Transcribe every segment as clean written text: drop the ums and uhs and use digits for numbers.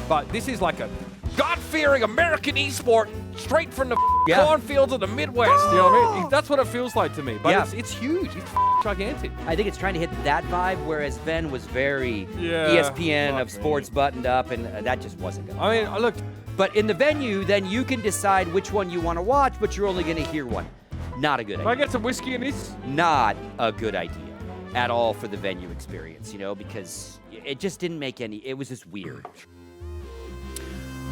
but this is like a God-fearing American esport straight from the cornfields of the Midwest. You know what I mean? That's what it feels like to me. But it's huge. It's gigantic. I think it's trying to hit that vibe, whereas Venn was very ESPN of sports buttoned up, and that just wasn't good. I mean, look. But in the venue, then you can decide which one you want to watch, but you're only going to hear one. Not a good idea. Can I get some whiskey in this? Not a good idea at all for the venue experience, because it just didn't make any, it was just weird.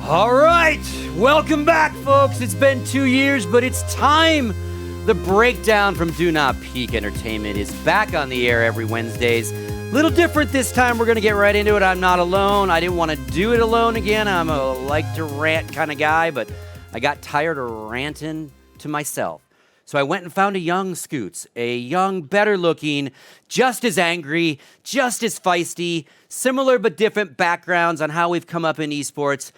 All right, welcome back, folks. It's been 2 years, but it's time. The breakdown from Do Not Peek Entertainment is back on the air every Wednesdays. Little different this time. We're going to get right into it. I'm not alone. I didn't want to do it alone again. I'm a like-to-rant kind of guy, but I got tired of ranting to myself. So I went and found a young Scoots, a young, better-looking, just as angry, just as feisty, similar but different backgrounds on how we've come up in esports.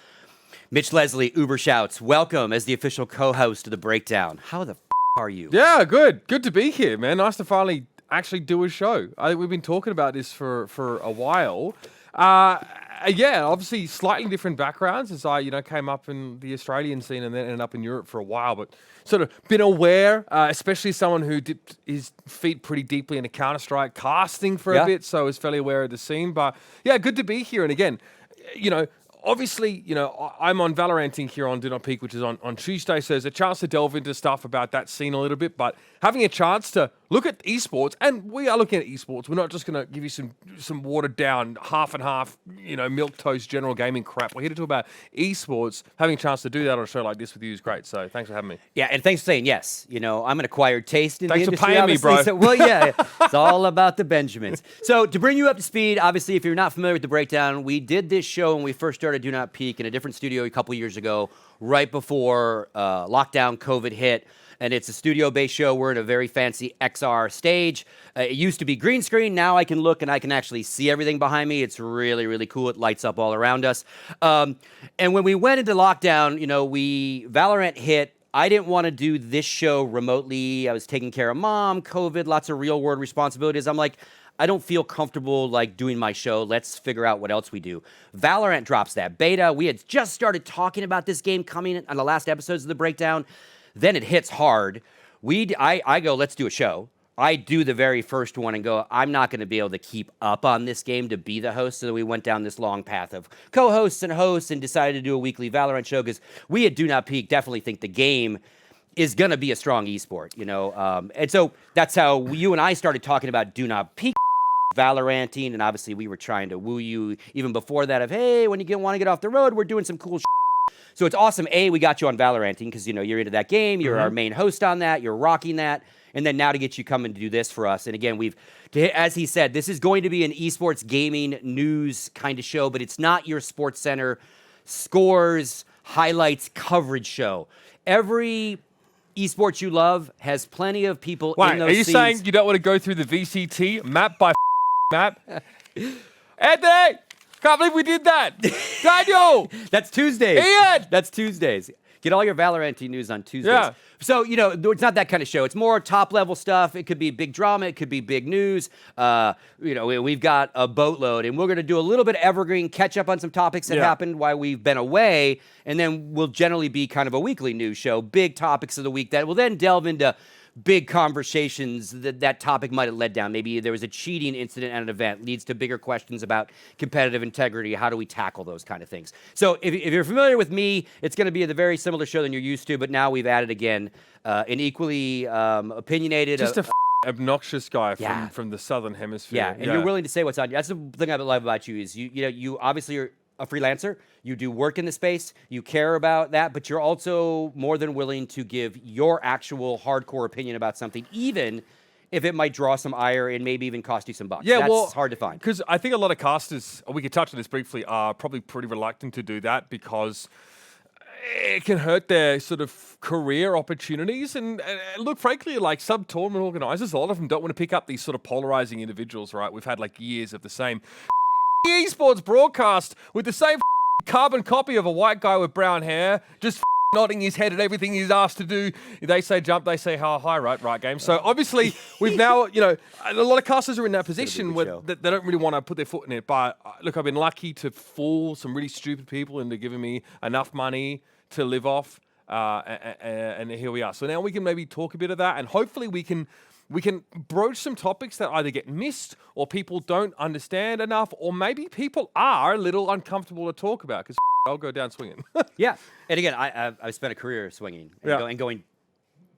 Mitch Leslie, UberShouts, welcome as the official co-host of The Breakdown. How the are you? Yeah, good. Good to be here, man. Nice to finally actually do a show. I think we've been talking about this for a while. Obviously slightly different backgrounds as I, came up in the Australian scene and then ended up in Europe for a while, but sort of been aware, especially someone who dipped his feet pretty deeply into Counter-Strike casting for a bit, so I was fairly aware of the scene. But yeah, good to be here. And again, obviously, I'm on VALORANTing here on Do Not Peek, which is on Tuesday, so there's a chance to delve into stuff about that scene a little bit, but having a chance to look at esports, and we are looking at esports, we're not just going to give you some watered down, half and half, milquetoast general gaming crap. We're here to talk about esports. Having a chance to do that on a show like this with you is great, so thanks for having me. Yeah, and thanks for saying yes. I'm an acquired taste in thanks the industry. Thanks for paying me, bro. So, well, yeah, it's all about the Benjamins. So to bring you up to speed, obviously, if you're not familiar with The Breakdown, we did this show when we first started Do Not Peek in a different studio a couple years ago, right before lockdown, COVID hit. And it's a studio-based show. We're in a very fancy XR stage. It used to be green screen. Now I can look and I can actually see everything behind me. It's really, really cool. It lights up all around us. And when we went into lockdown, VALORANT hit. I didn't want to do this show remotely. I was taking care of mom, COVID, lots of real-world responsibilities. I'm like, I don't feel comfortable doing my show. Let's figure out what else we do. VALORANT drops that beta. We had just started talking about this game coming on the last episodes of The Breakdown. Then it hits hard. I go, let's do a show. I do the very first one and go, I'm not going to be able to keep up on this game to be the host. So we went down this long path of co-hosts and hosts and decided to do a weekly VALORANT show because we at Do Not Peek definitely think the game is going to be a strong esport, And so that's how you and I started talking about Do Not Peek, VALORANTing, and obviously we were trying to woo you even before that of, hey, when you want to get off the road, we're doing some cool shit. So it's awesome, A, we got you on VALORANTing because, you're into that game. You're our main host on that. You're rocking that. And then now to get you coming to do this for us. And again, as he said, this is going to be an esports gaming news kind of show, but it's not your Sports Center scores, highlights, coverage show. Every esports you love has plenty of people in those are you scenes. saying you don't want to go through the VCT map by map? Anthony! Can't believe we did that. Daniel! That's Tuesdays. Ian! That's Tuesdays. Get all your VALORANT news on Tuesdays. Yeah. So, it's not that kind of show. It's more top-level stuff. It could be big drama. It could be big news. We've got a boatload, and we're going to do a little bit of evergreen, catch up on some topics that happened while we've been away, and then we'll generally be kind of a weekly news show, big topics of the week that will then delve into big conversations that topic might have led down. Maybe there was a cheating incident at an event, leads to bigger questions about competitive integrity. How do we tackle those kind of things? So if you're familiar with me, it's going to be a very similar show than you're used to, but now we've added again an equally opinionated... Just a obnoxious guy from the Southern Hemisphere. Yeah, and you're willing to say what's on you. That's the thing I love about you is you obviously are a freelancer. You do work in the space. You care about that, but you're also more than willing to give your actual hardcore opinion about something, even if it might draw some ire and maybe even cost you some bucks. Yeah, That's hard to find. Because I think a lot of casters, we could touch on this briefly, are probably pretty reluctant to do that because it can hurt their sort of career opportunities. And look, frankly, like sub-tournament organizers, a lot of them don't want to pick up these sort of polarizing individuals, right? We've had years of the same esports broadcast with the same carbon copy of a white guy with brown hair, just nodding his head at everything he's asked to do. They say jump, they say how high, right game. So obviously we've now, a lot of casters are in that position where they don't really want to put their foot in it. But look, I've been lucky to fool some really stupid people into giving me enough money to live off. And here we are. So now we can maybe talk a bit of that, and hopefully we can broach some topics that either get missed or people don't understand enough, or maybe people are a little uncomfortable to talk about because I'll go down swinging. Yeah. And again, I've spent a career swinging and going.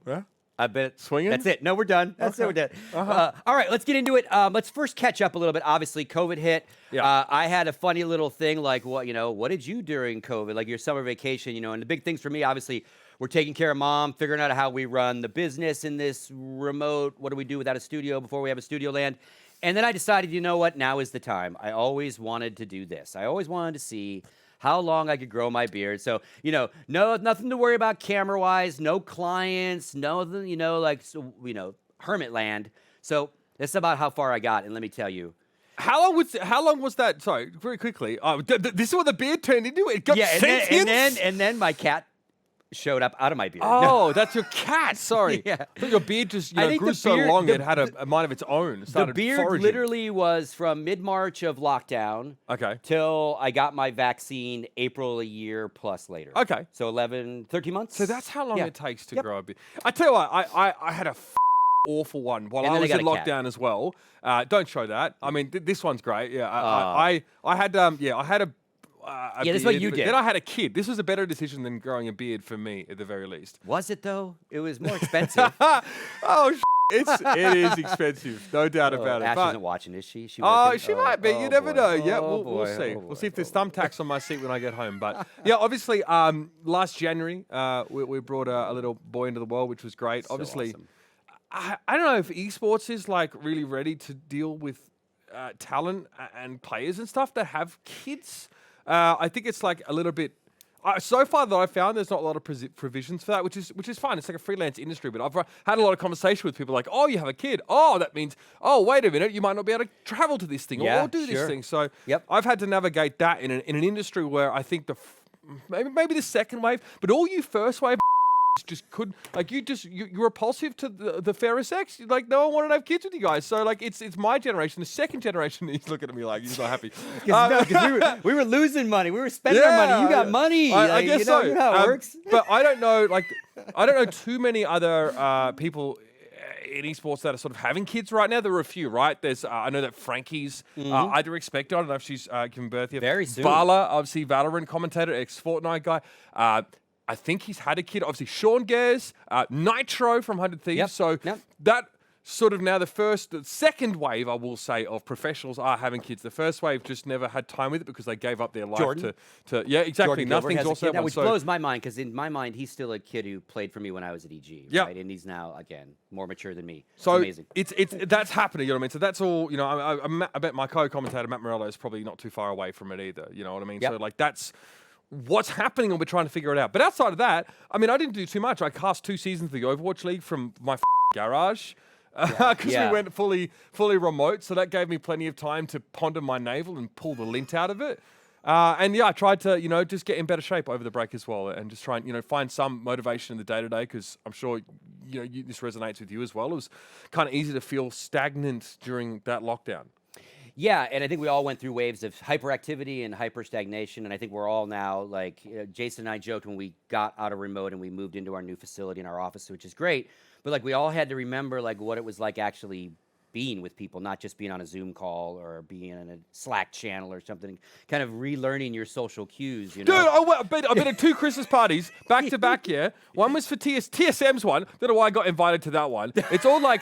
Yeah. I bet swinging. That's it. No, we're done. That's it. We're done. All right, let's get into it. Let's first catch up a little bit. Obviously, COVID hit. Yeah. I had a funny little thing like, what did you during COVID? Like your summer vacation, and the big things for me, obviously, we're taking care of mom, figuring out how we run the business in this remote. What do we do without a studio before we have a studio land? And then I decided, you know what? Now is the time. I always wanted to do this. I always wanted to see how long I could grow my beard. So, nothing to worry about camera-wise, no clients, nothing, hermit land. So that's about how far I got. And let me tell you. How long was that? Sorry, very quickly. This is what the beard turned into? It got sentience? And then my cat showed up out of my beard. Oh, that's your cat. Sorry. Yeah. I thought your beard just grew so long it had a mind of its own. The beard foraging. literally was from mid-March of lockdown till I got my vaccine April a year plus later. Okay. So 13 months. So that's how long it takes to grow a beard. I tell you what, I had a awful one while I was in lockdown as well. Don't show that. I mean, this one's great. Yeah. I had a that's what you did. Then I had a kid. This was a better decision than growing a beard for me, at the very least. Was it though? It was more expensive. It is expensive, no doubt about it. Ash isn't watching, is she? She might be. You never know. Yeah, we'll see. We'll see if there's thumbtacks on my seat when I get home. But yeah, obviously, last January we brought a little boy into the world, which was great. So obviously, awesome. I don't know if esports is like really ready to deal with talent and players and stuff that have kids. I think it's like a little bit. So far that I've found, there's not a lot of provisions for that, which is fine. It's like a freelance industry. But I've had a lot of conversation with people like, oh, you have a kid. Oh, that means, oh, wait a minute, you might not be able to travel to this thing or do this thing. So I've had to navigate that in an industry where I think maybe the second wave, but all you first wave just couldn't, like, you're repulsive to the fairer sex. Like, no one wanted to have kids with you guys. So like it's my generation. The second generation, he's looking at me like he's not happy. Because we were losing money. We were spending our money. You got money. I guess so. You know how it works. But I don't know too many other people in esports that are sort of having kids right now. There are a few, right? There's I know that Frankie's either expected. I don't know if she's giving birth yet. Very soon. Vala, obviously VALORANT commentator, ex-Fortnite guy. I think he's had a kid. Obviously, Sean Gares, Nitro from 100 Thieves. That sort of now the second wave, I will say, of professionals are having kids. The first wave just never had time with it because they gave up their life Jordan. to exactly. Jordan Nothing's also which blows my mind because in my mind he's still a kid who played for me when I was at EG. Yeah. Right? And he's now again more mature than me. So amazing. It's that's happening. You know what I mean? So that's all. I bet my co-commentator Matt Morello is probably not too far away from it either. You know what I mean? Yep. So like that's what's happening, and we're trying to figure it out. But outside of that, I mean, I didn't do too much. I cast 2 seasons of the Overwatch League from my garage because we went fully remote. So that gave me plenty of time to ponder my navel and pull the lint out of it. I tried to, just get in better shape over the break as well, and just try and, find some motivation in the day-to-day, because I'm sure, this resonates with you as well. It was kind of easy to feel stagnant during that lockdown. Yeah, and I think we all went through waves of hyperactivity and hyper-stagnation, and I think we're all now, like, Jason and I joked when we got out of remote and we moved into our new facility in our office, which is great, but, like, we all had to remember, like, what it was like actually being with people, not just being on a Zoom call or being in a Slack channel or something, kind of relearning your social cues, Dude, I've been at 2 Christmas parties back to back, yeah? One was for TSM's one. Don't know why I got invited to that one. It's all like,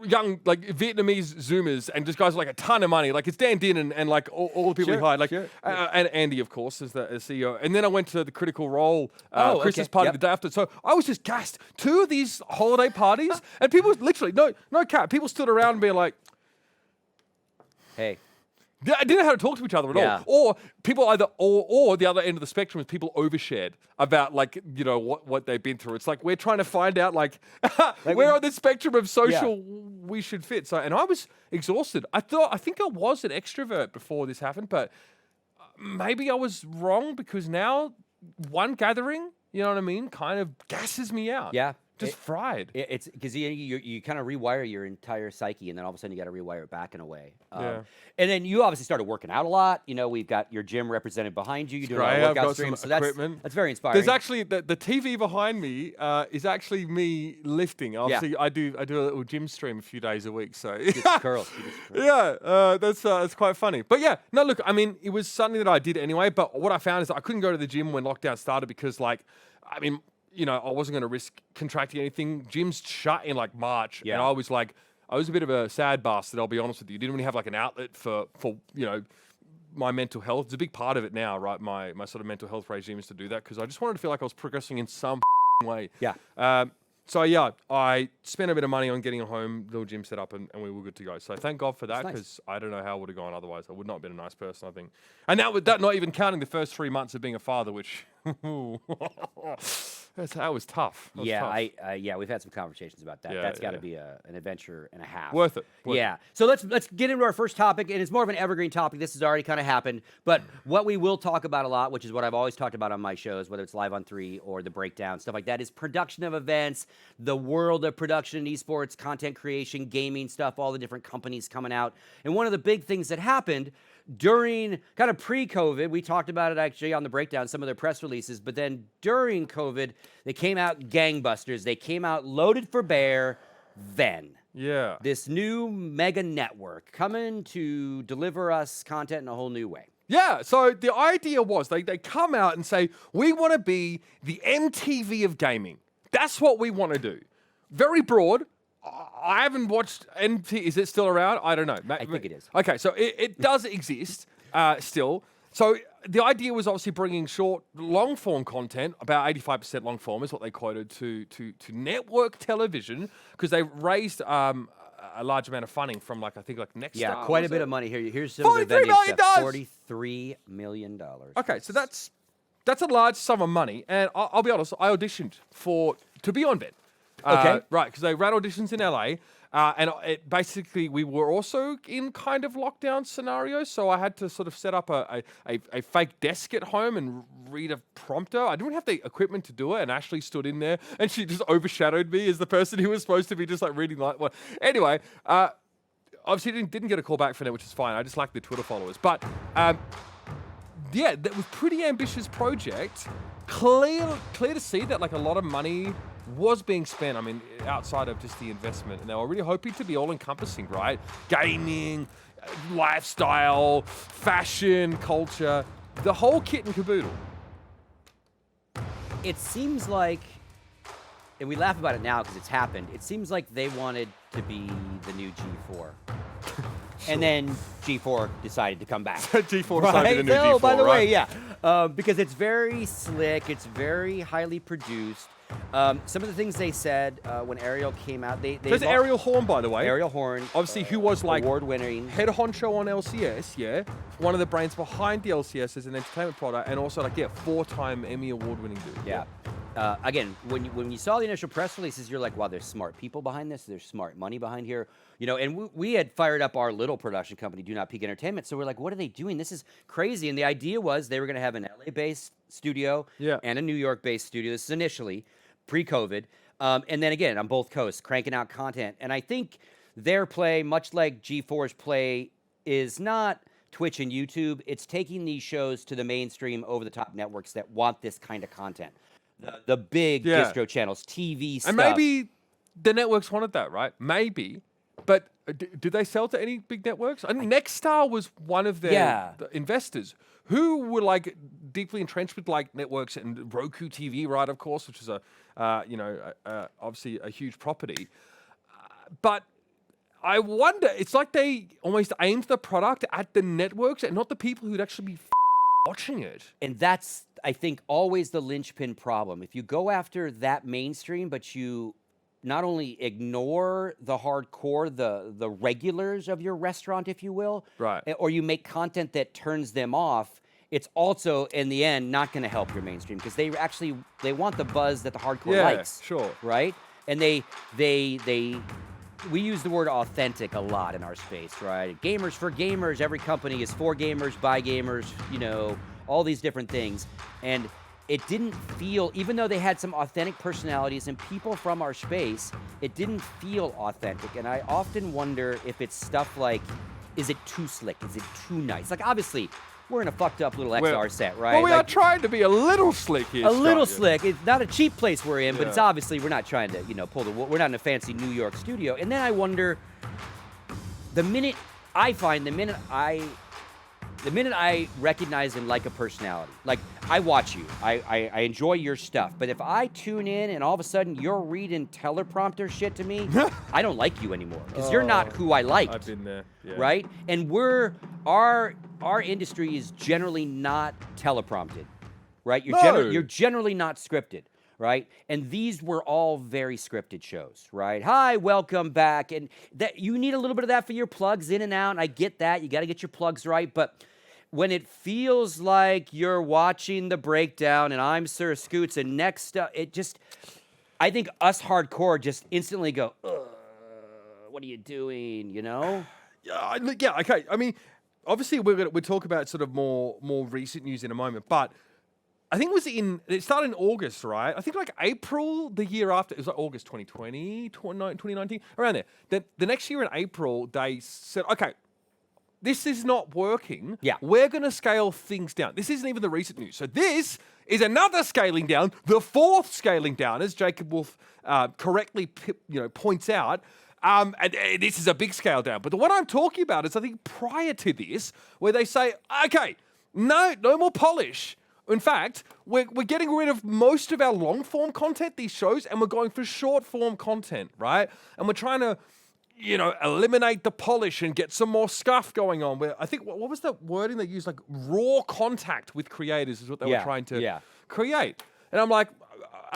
young, like, Vietnamese Zoomers and just guys with, like, a ton of money. Like, it's Dan Din and like, all the people he hired. Like, and Andy, of course, is the CEO. And then I went to the Critical Role Christmas party the day after. So I was just gassed. 2 of these holiday parties, and people literally, no cap, people stood around and being like, hey. I didn't know how to talk to each other at all. Or people or the other end of the spectrum is people overshared about, like, what they've been through. It's like we're trying to find out, like where on the spectrum of social we should fit. So, and I was exhausted. I think I was an extrovert before this happened, but maybe I was wrong, because now one gathering, you know what I mean, kind of gasses me out. Yeah. Just fried. It's because you kind of rewire your entire psyche, and then all of a sudden you got to rewire it back in a way. Yeah. And then you obviously started working out a lot. You know, we've got your gym represented behind you. You're doing Great. a I've workout got stream, some so equipment. that's very inspiring. There's actually the TV behind me is actually me lifting. Obviously, I do a little gym stream a few days a week. So curls. yeah, that's quite funny. But yeah, no, look, I mean, it was something that I did anyway. But what I found is that I couldn't go to the gym when lockdown started because, like, I mean, you know, I wasn't going to risk contracting anything. Gyms shut in like March, and I was a bit of a sad bastard. I'll be honest with you. Didn't really have like an outlet for you know, my mental health. It's a big part of it now, right? My sort of mental health regime is to do that because I just wanted to feel like I was progressing in some way. Yeah. So yeah, I spent a bit of money on getting a home little gym set up, and we were good to go. So thank God for that, because I don't know how I would have gone otherwise. I would not have been a nice person, I think. And that not even counting the first 3 months of being a father, which that was tough. That was tough. We've had some conversations about that. Yeah, That's got to be an adventure and a half. Worth it. So let's get into our first topic, and it's more of an evergreen topic. This has already kind of happened, but what we will talk about a lot, which is what I've always talked about on my shows, whether it's Live on 3 or the Breakdown, stuff like that, is production of events, the world of production in esports, content creation, gaming stuff, all the different companies coming out. And one of the big things that happened during kind of pre-COVID, we talked about it actually on the Breakdown, some of their press releases, but then during COVID, they came out gangbusters. They came out loaded for bear, Venn. Yeah. This new mega network coming to deliver us content in a whole new way. Yeah, so the idea was they come out and say, we want to be the MTV of gaming. That's what we want to do. Very broad. I haven't watched MTV. Is it still around? I don't know. I think it is. Okay, so it does exist still. So the idea was obviously bringing long form content, about 85% long form is what they quoted, to network television, because they raised a large amount of funding from I think Nexstar. Yeah, quite a bit of money here. Here's some of the $43 million. $43 million. Okay, so that's a large sum of money, and I'll be honest, I auditioned to be on Venn. Okay. Right, because they ran auditions in LA, and basically we were also in kind of lockdown scenarios, so I had to sort of set up a fake desk at home and read a prompter. I didn't have the equipment to do it, and Ashley stood in there, and she just overshadowed me as the person who was supposed to be just reading what. Anyway, obviously didn't get a call back for that, which is fine. I just like the Twitter followers, but yeah, that was pretty ambitious project. Clear to see that a lot of money was being spent, I mean, outside of just the investment. And they were really hoping to be all-encompassing, right? Gaming, lifestyle, fashion, culture, the whole kit and caboodle. It seems like, and we laugh about it now because it's happened, it seems like they wanted to be the new G4. And then G4 decided to come back. G4 decided to be the new G4, by the right? way, yeah. Because it's very slick, it's very highly produced. Some of the things they said when Ariel came out, There's Ariel Horn, by the way. Ariel Horn, obviously, who was award-winning head honcho on LCS, yeah, one of the brains behind the LCS as an entertainment product, and also 4-time Emmy award-winning dude. Yeah. Again, when you saw the initial press releases, you're like, wow, there's smart people behind this. There's smart money behind here. You know, and we had fired up our little production company, Do Not Peak Entertainment. So we're like, what are they doing? This is crazy. And the idea was they were going to have an LA-based studio and a New York-based studio. This is initially pre-COVID. And then again, on both coasts, cranking out content. And I think their play, much like G4's play, is not Twitch and YouTube. It's taking these shows to the mainstream over-the-top networks that want this kind of content. The big distro channels, TV stuff. And maybe the networks wanted that, right? Maybe. But did they sell to any big networks? I think Nexstar was one of their investors who were deeply entrenched with networks and Roku TV, right? Of course, which is obviously a huge property. But I wonder, it's like they almost aimed the product at the networks and not the people who'd actually be watching it. And that's, I think, always the linchpin problem. If you go after that mainstream, but you not only ignore the hardcore, the regulars of your restaurant, if you will, right, or you make content that turns them off, it's also, in the end, not going to help your mainstream, because they want the buzz that the hardcore likes. Sure. Right? And we use the word authentic a lot in our space, right? Gamers for gamers. Every company is for gamers, by gamers, all these different things. And it didn't feel, even though they had some authentic personalities and people from our space, it didn't feel authentic. And I often wonder if it's stuff like, is it too slick? Is it too nice? Like, obviously, we're in a fucked up little XR set, right? Well, we like, are trying to be a little slick here. a little slick. It's not a cheap place we're in, but it's Yeah. obviously, we're not trying to, pull the wool. We're not in a fancy New York studio. And then I wonder, the minute I recognize and like a personality, like I watch you, I enjoy your stuff, but if I tune in and all of a sudden you're reading teleprompter shit to me, I don't like you anymore because you're not who I liked. I've been there. Yeah. Right? And our industry is generally not teleprompted, right? You're generally not scripted. Right? And these were all very scripted shows, right? Hi, welcome back. And that you need a little bit of that for your plugs in and out. And I get that. You got to get your plugs right. But when it feels like you're watching the breakdown and I'm SirScoots and next up, I think us hardcore just instantly go, ugh, what are you doing, Yeah, okay. I mean, obviously we'll talk about sort of more recent news in a moment, but I think it started in August, right? I think like April the year after, it was like August 2020, 2019, around there. The next year in April, they said, okay, this is not working. Yeah. We're going to scale things down. This isn't even the recent news. So this is another scaling down, the fourth scaling down, as Jacob Wolf correctly points out. And this is a big scale down. But the one I'm talking about is, I think, prior to this, where they say, okay, no more polish. In fact, we're getting rid of most of our long-form content, these shows, and we're going for short-form content, right? And we're trying to, eliminate the polish and get some more scuff going on. Where I think, what was the wording they used? Like raw contact with creators is what they were trying to create. And I'm like,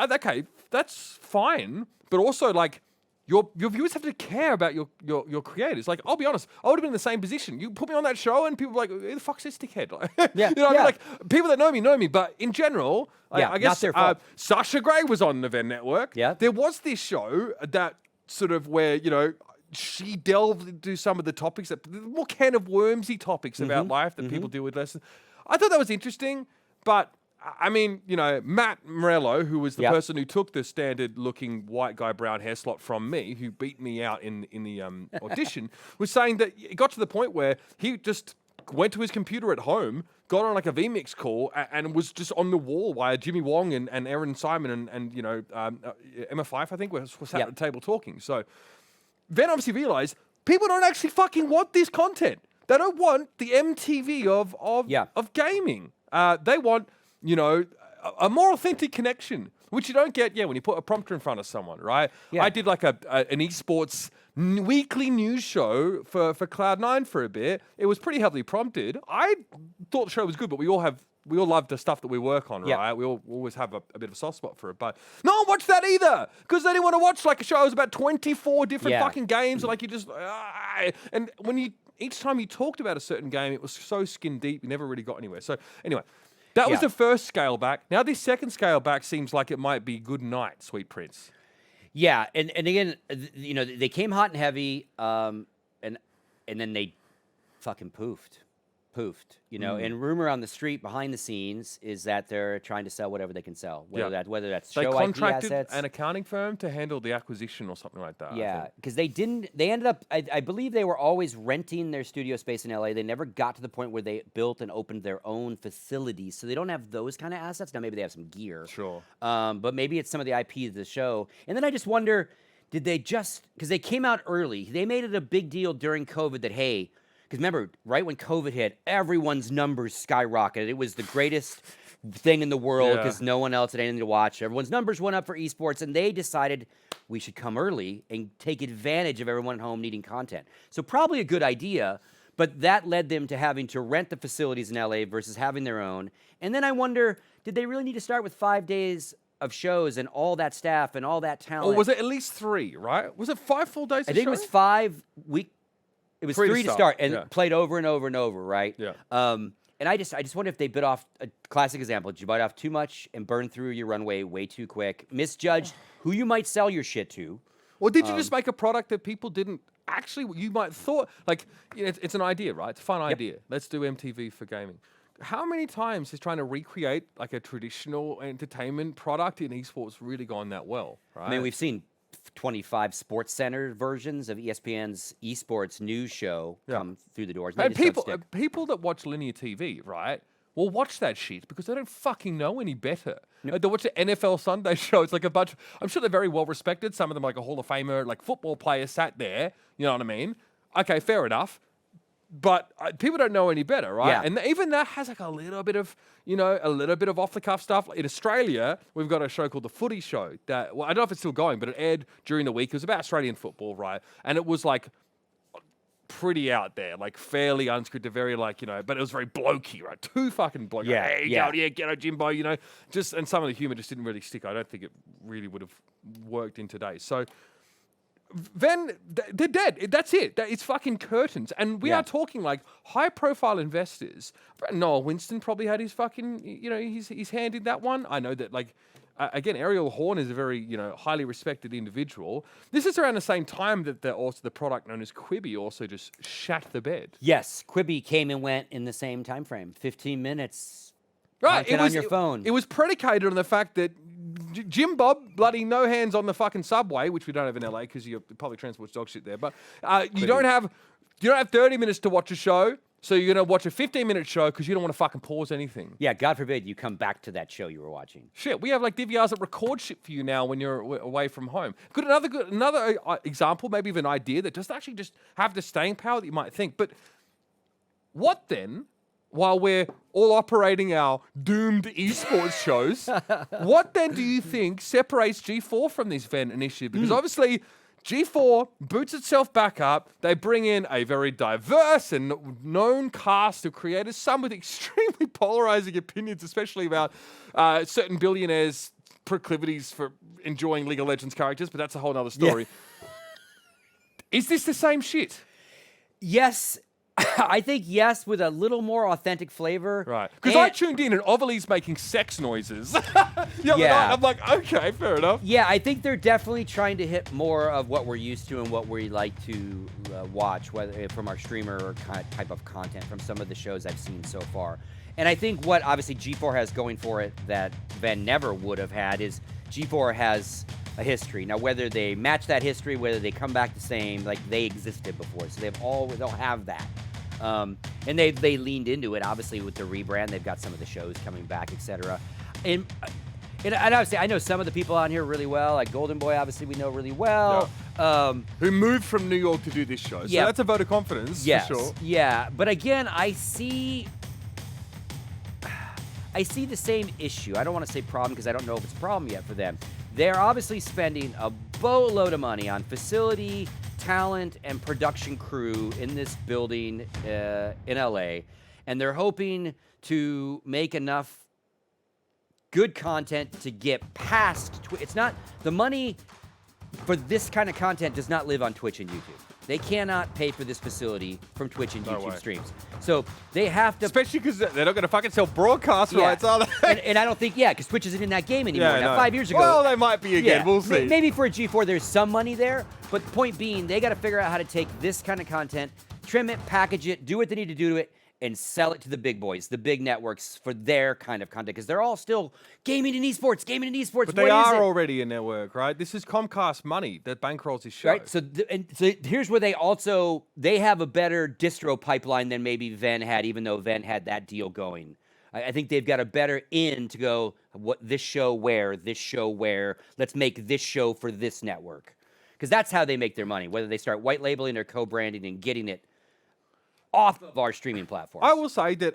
okay, that's fine, but also like, Your viewers have to care about your creators. Like, I'll be honest, I would have been in the same position. You put me on that show, and people were like, "Who the fuck's this dickhead?" Like, Yeah, you know what I mean? Like, people that know me. But in general, I guess not their fault. Sasha Grey was on the Venn Network. Yeah. There was this show that sort of where she delved into some of the topics that more can of wormsy topics about life that people deal with less. I thought that was interesting, but. I mean, Matt Morello, who was the person who took the standard-looking white guy brown hair slot from me, who beat me out in the audition, was saying that it got to the point where he just went to his computer at home, got on like a VMix call, and was just on the wall while Jimmy Wong and Aaron Simon and Emma Fife, I think, was sat at the table talking. So Venn obviously realized people don't actually fucking want this content. They don't want the MTV of gaming. They want a more authentic connection, which you don't get, when you put a prompter in front of someone, right? Yeah. I did like an esports weekly news show for Cloud9 for a bit. It was pretty heavily prompted. I thought the show was good, but we all love the stuff that we work on, right? We all always have a bit of a soft spot for it. But no one watched that either, because they didn't want to watch like a show that was about 24 different fucking games, and like you just... and when each time you talked about a certain game, it was so skin deep, you never really got anywhere. So anyway... That was the first scale back. Now this second scale back seems like it might be good night, Sweet Prince. Yeah, and again, they came hot and heavy, and then they fucking poofed. And rumor on the street behind the scenes is that they're trying to sell whatever they can sell, whether that's they show contracted IP assets. an accounting firm to handle the acquisition or something like that. Yeah, because they ended up, I believe they were always renting their studio space in LA. They never got to the point where they built and opened their own facilities. So they don't have those kind of assets. Now maybe they have some gear. Sure. But maybe it's some of the IP of the show. And then I just wonder, did they because they came out early. They made it a big deal during COVID that, hey, because remember, right when COVID hit, everyone's numbers skyrocketed. It was the greatest thing in the world because no one else had anything to watch. Everyone's numbers went up for esports, and they decided we should come early and take advantage of everyone at home needing content. So probably a good idea, but that led them to having to rent the facilities in LA versus having their own. And then I wonder, did they really need to start with 5 days of shows and all that staff and all that talent? Or was it at least 3, right? Was it 5 full days of I think it was 5 weeks. It was 3 to start and played over and over and over, right? Yeah. And I just wonder if they bit off a classic example. Did you bite off too much and burn through your runway way too quick? Misjudged who you might sell your shit to. Or did you just make a product that people didn't actually, you might thought, like, it's an idea, right? It's a fun idea. Let's do MTV for gaming. how many times has trying to recreate like a traditional entertainment product in esports really gone that well, right? I mean, we've seen 25 Sports Center versions of ESPN's esports news show come through the doors. And people that watch linear TV, right, will watch that shit because they don't fucking know any better. They watch the NFL Sunday show. It's like a bunch. I'm sure they're very well respected. Some of them like a Hall of Famer, like football players sat there. You know what I mean? Okay, fair enough. But people don't know any better, right? Yeah. And even that has like a little bit of, off the cuff stuff. In Australia, we've got a show called The Footy Show that, well, I don't know if it's still going, but it aired during the week. It was about Australian football, right? And it was like pretty out there, like fairly unscripted, very like, but it was very blokey, right? Too fucking blokey. Yeah, Hey, yeah. get out, Jimbo, and some of the humor just didn't really stick. I don't think it really would have worked in today. So, Venn, they're dead. That's it. It's fucking curtains. And we are talking like high-profile investors. Noel Winston probably had his fucking, his hand in that one. I know that, like, again, Ariel Horn is a very, highly respected individual. This is around the same time that the product known as Quibi also just shat the bed. Yes, Quibi came and went in the same time frame. 15 minutes. Right, on your phone. It was predicated on the fact that Jim Bob, bloody no hands on the fucking subway, which we don't have in LA because your public transport's dog shit there. But you don't have 30 minutes to watch a show, so you're gonna watch a 15-minute show because you don't want to fucking pause anything. Yeah, God forbid you come back to that show you were watching. Shit, we have like DVRs that record shit for you now when you're away from home. Another example, maybe of an idea that doesn't actually just have the staying power that you might think. But what then? While we're all operating our doomed esports shows, what then do you think separates G4 from this Venn initiative? Because obviously G4 boots itself back up. They bring in a very diverse and known cast of creators, some with extremely polarizing opinions, especially about certain billionaires' proclivities for enjoying League of Legends characters, but that's a whole other story. Yeah. Is this the same shit? Yes. I think yes, with a little more authentic flavor. Right. Because I tuned in and Ovily's making sex noises. Yeah. I'm like, okay, fair enough. Yeah, I think they're definitely trying to hit more of what we're used to and what we like to watch, whether from our streamer or type of content from some of the shows I've seen so far. And I think what obviously G4 has going for it that Venn never would have had is G4 has a history. Now, whether they match that history, whether they come back the same, like they existed before, so they'll have that. And they leaned into it, obviously, with the rebrand. They've got some of the shows coming back, etc. And obviously, I know some of the people on here really well. Like Golden Boy, obviously, we know really well. Yeah. Who moved from New York to do this show. So that's a vote of confidence, for sure. Yeah, but again, I see the same issue. I don't want to say problem because I don't know if it's a problem yet for them. They're obviously spending a boatload of money on facility, talent, and production crew in this building in LA, and they're hoping to make enough good content to get past Twitch. It's not the money for this kind of content does not live on Twitch and YouTube. They cannot pay for this facility from Twitch and YouTube streams. So they have to... Especially because they're not going to fucking sell broadcast rights, are they? And I don't think, because Twitch isn't in that game anymore. Yeah, now, 5 years ago... Well, they might be again. We'll see. Maybe for a G4, there's some money there. But the point being, they got to figure out how to take this kind of content, trim it, package it, do what they need to do to it, and sell it to the big boys, the big networks, for their kind of content. Because they're all still gaming and esports. But they are already a network, right? This is Comcast money that bankrolls this show. Right. So here's where they have a better distro pipeline than maybe Venn had, even though Venn had that deal going. I think they've got a better in to go, this show where, let's make this show for this network. Because that's how they make their money, whether they start white labeling or co-branding and getting it off of our streaming platforms. I will say that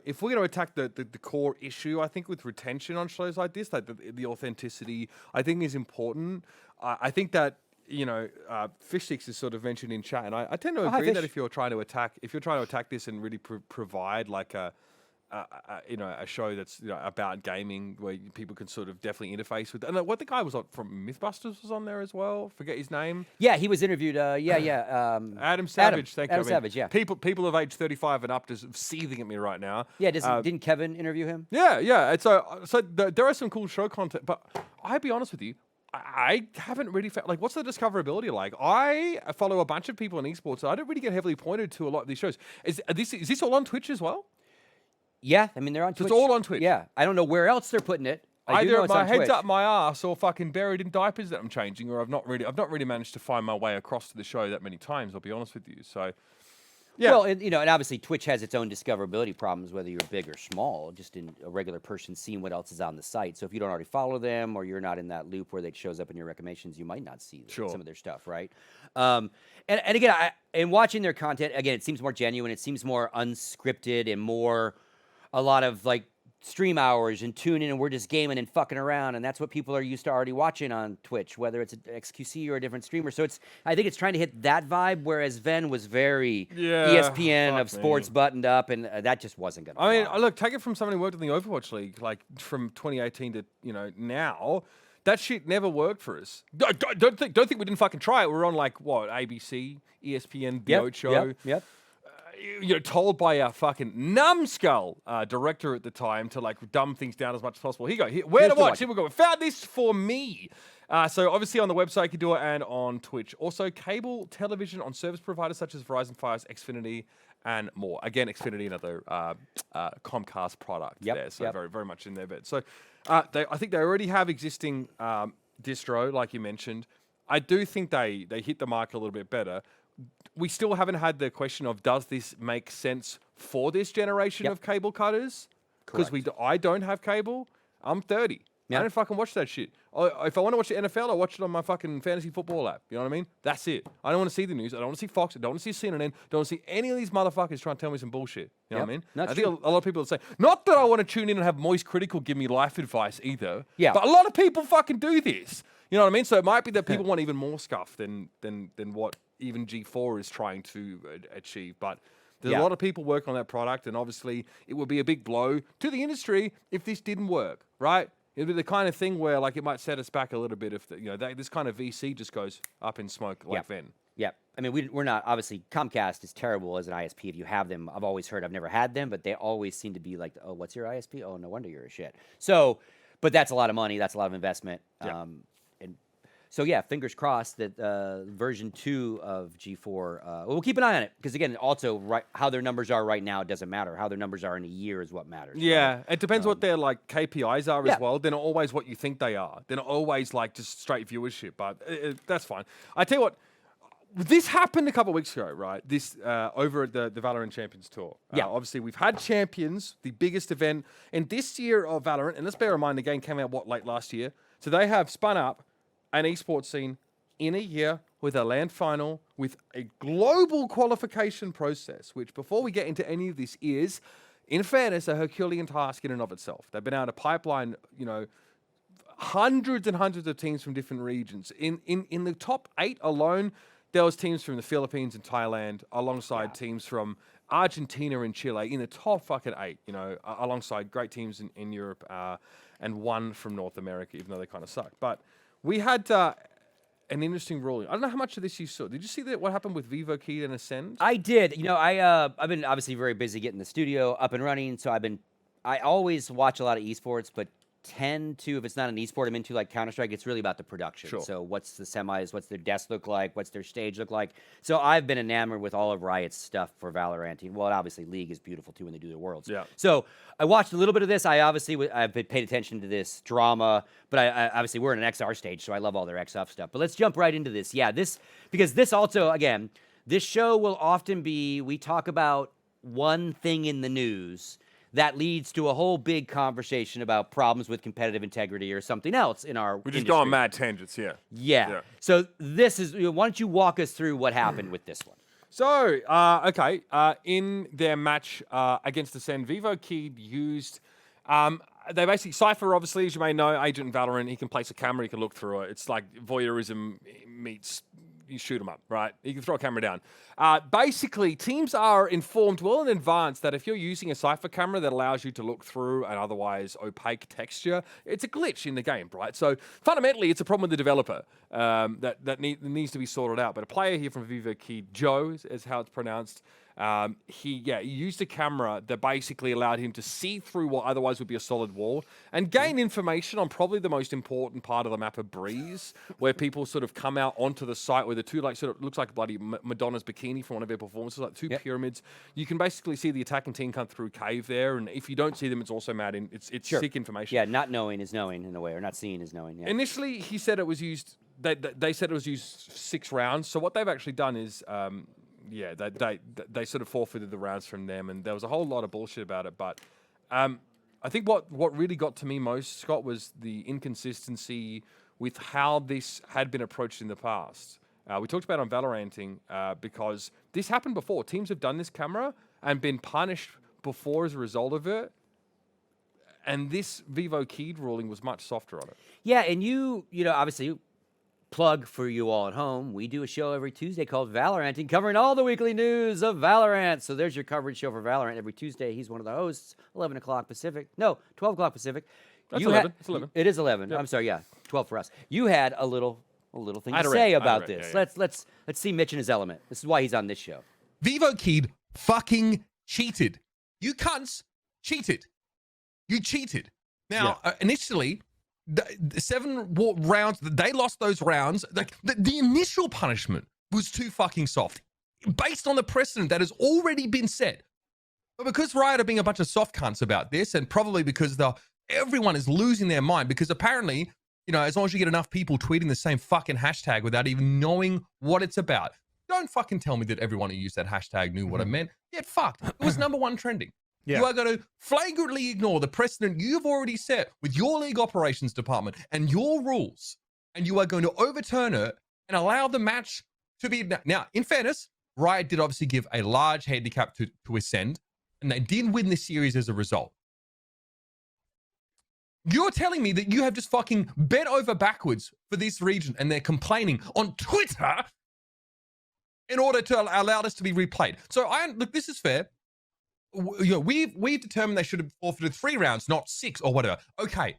if we're going to attack the core issue, I think with retention on shows like this, like the authenticity, I think is important. I think that Fish Sticks is sort of mentioned in chat, and I tend to agree that if you're trying to attack this and really provide like a show that's about gaming where people can sort of definitely interface with. And what the guy was on from MythBusters was on there as well. Forget his name. Yeah, he was interviewed. Adam Savage. Thank you. Adam Savage. Yeah. People of age 35 and up just seething at me right now. Yeah. Didn't Kevin interview him? Yeah. And so there are some cool show content, but I'll be honest with you. I haven't really found, what's the discoverability like? I follow a bunch of people in esports, so I don't really get heavily pointed to a lot of these shows. Is this all on Twitch as well? Yeah, I mean they're on Twitch. It's all on Twitch. Yeah, I don't know where else they're putting it. I do know Either it's my on head's Twitch. up my ass or fucking buried in diapers that I'm changing, or I've not really managed to find my way across to the show that many times. I'll be honest with you. So, yeah. Well, and obviously Twitch has its own discoverability problems, whether you're big or small. Just in a regular person seeing what else is on the site. So if you don't already follow them, or you're not in that loop where it shows up in your recommendations, you might not see some of their stuff, right? And again, in watching their content, again, it seems more genuine. It seems more unscripted and more a lot of like stream hours and tuning, and we're just gaming and fucking around, and that's what people are used to already watching on Twitch, whether it's an XQC or a different streamer. So I think it's trying to hit that vibe, whereas Venn was very ESPN of sports buttoned up, and that just wasn't gonna fly. I mean, look, take it from someone who worked in the Overwatch League, like from 2018 to now. That shit never worked for us. Don't think we didn't fucking try it. We were on like what, ABC, ESPN, The Ocho. Yep. Told by our fucking numbskull director at the time to like dumb things down as much as possible. Here you go. Where to watch? Here we go. We found this for me. So obviously on the website you can do it, and on Twitch. Also cable television on service providers such as Verizon, Fios, Xfinity, and more. Again, Xfinity, another Comcast product there. So very, very much in there. But so I think they already have existing distro, like you mentioned. I do think they hit the mark a little bit better. We still haven't had the question of, does this make sense for this generation of cable cutters? Because I don't have cable. I'm 30. I don't fucking watch that shit. If I want to watch the NFL, I watch it on my fucking fantasy football app. You know what I mean? That's it. I don't want to see the news. I don't want to see Fox. I don't want to see CNN. Don't want to see any of these motherfuckers trying to tell me some bullshit. You know what I mean? I think a lot of people say, not that I want to tune in and have Moist Critical give me life advice either. Yeah. But a lot of people fucking do this. You know what I mean? So it might be that people want even more scuff than what even G4 is trying to achieve. But there's a lot of people working on that product, and obviously it would be a big blow to the industry if this didn't work, right? It'd be the kind of thing where like it might set us back a little bit if this kind of VC just goes up in smoke like Venn. Yeah. I mean, we're not, obviously, Comcast is terrible as an ISP if you have them. I've always heard, I've never had them, but they always seem to be like, oh, what's your ISP? Oh, no wonder you're a shit. So, but that's a lot of money. That's a lot of investment. Yeah. So yeah, fingers crossed that version 2 of G4. We'll keep an eye on it because again, also how their numbers are right now doesn't matter. How their numbers are in a year is what matters. Yeah, right? It depends what their like KPIs are as well. They're not always what you think they are. They're not always like just straight viewership, but that's fine. I tell you what, this happened a couple of weeks ago, right? This over at the VALORANT Champions Tour. Obviously we've had Champions, the biggest event, and this year of VALORANT. And let's bear in mind the game came out late last year, so they have spun up an esports scene in a year with a LAN final, with a global qualification process, which before we get into any of this is, in fairness, a Herculean task in and of itself. They've been able to pipeline, hundreds and hundreds of teams from different regions. In the top 8 alone, there was teams from the Philippines and Thailand, alongside teams from Argentina and Chile in the top fucking 8, alongside great teams in Europe and one from North America, even though they kind of suck. But we had an interesting ruling. I don't know how much of this you saw. Did you see what happened with Vivo Key and Ascend? I did. I've been obviously very busy getting the studio up and running, so I always watch a lot of esports, but tend to, if it's not an esport I'm into like Counter-Strike, it's really about the production. Sure. So what's the semis, what's their desk look like, what's their stage look like. So I've been enamored with all of Riot's stuff for VALORANT. Well, obviously League is beautiful too when they do their worlds. Yeah. So I watched a little bit of this. I've paid attention to this drama, but I obviously we're in an XR stage, so I love all their XF stuff. But let's jump right into this. Yeah, because this also, again, this show will often be, we talk about one thing in the news that leads to a whole big conversation about problems with competitive integrity or something else in our We just go on mad tangents, Yeah. So this is, why don't you walk us through what happened with this one? So, in their match against Ascend, Vivo Key used, they basically, Cypher, obviously, as you may know, agent in VALORANT, he can place a camera, he can look through it. It's like voyeurism meets, you shoot them up, right? You can throw a camera down. Basically, teams are informed well in advance that if you're using a Cypher camera that allows you to look through an otherwise opaque texture, it's a glitch in the game, right? So fundamentally, it's a problem with the developer that needs to be sorted out. But a player here from Vivo Key, Joe is how it's pronounced, He used a camera that basically allowed him to see through what otherwise would be a solid wall and gain information on probably the most important part of the map of Breeze, where people sort of come out onto the site where the two, like, sort of looks like bloody Madonna's bikini from one of their performances, like two pyramids. You can basically see the attacking team come through cave there, and if you don't see them, it's also mad. It's sick information. Yeah, not knowing is knowing in a way, or not seeing is knowing. Yeah. Initially, he said it was used. They said it was used 6 rounds. So what they've actually done is, they sort of forfeited the rounds from them, and there was a whole lot of bullshit about it. But I think what really got to me most, Scott, was the inconsistency with how this had been approached in the past. We talked about on Valoranting because this happened before. Teams have done this camera and been punished before as a result of it. And this Vivo Keyed ruling was much softer on it. Yeah, and you know, obviously, plug for you all at home. We do a show every Tuesday called Valoranting, covering all the weekly news of Valorant. So there's your coverage show for Valorant every Tuesday. He's one of the hosts, 11 o'clock Pacific. No, 12 o'clock Pacific. That's 11. It's 11. It is 11. Yep. I'm sorry, yeah, 12 for us. You had a little thing I had to a say rant. about this. Yeah. Let's see Mitch in his element. This is why he's on this show. Vivo Keyed fucking cheated. You cunts cheated. You cheated. Now, initially, the 7 rounds, they lost those rounds. Like the initial punishment was too fucking soft, based on the precedent that has already been set. But because Riot are being a bunch of soft cunts about this, and probably because everyone is losing their mind, because apparently, you know, as long as you get enough people tweeting the same fucking hashtag without even knowing what it's about, don't fucking tell me that everyone who used that hashtag knew what it meant. Get fucked. It was #1 trending. Yeah. You are going to flagrantly ignore the precedent you've already set with your league operations department and your rules, and you are going to overturn it and allow the match to be... Now, in fairness, Riot did obviously give a large handicap to Ascend, and they did win this series as a result. You're telling me that you have just fucking bent over backwards for this region, and they're complaining on Twitter in order to allow this to be replayed. So, look, this is fair. You know, we've determined they should have forfeited 3 rounds, not 6 or whatever. Okay,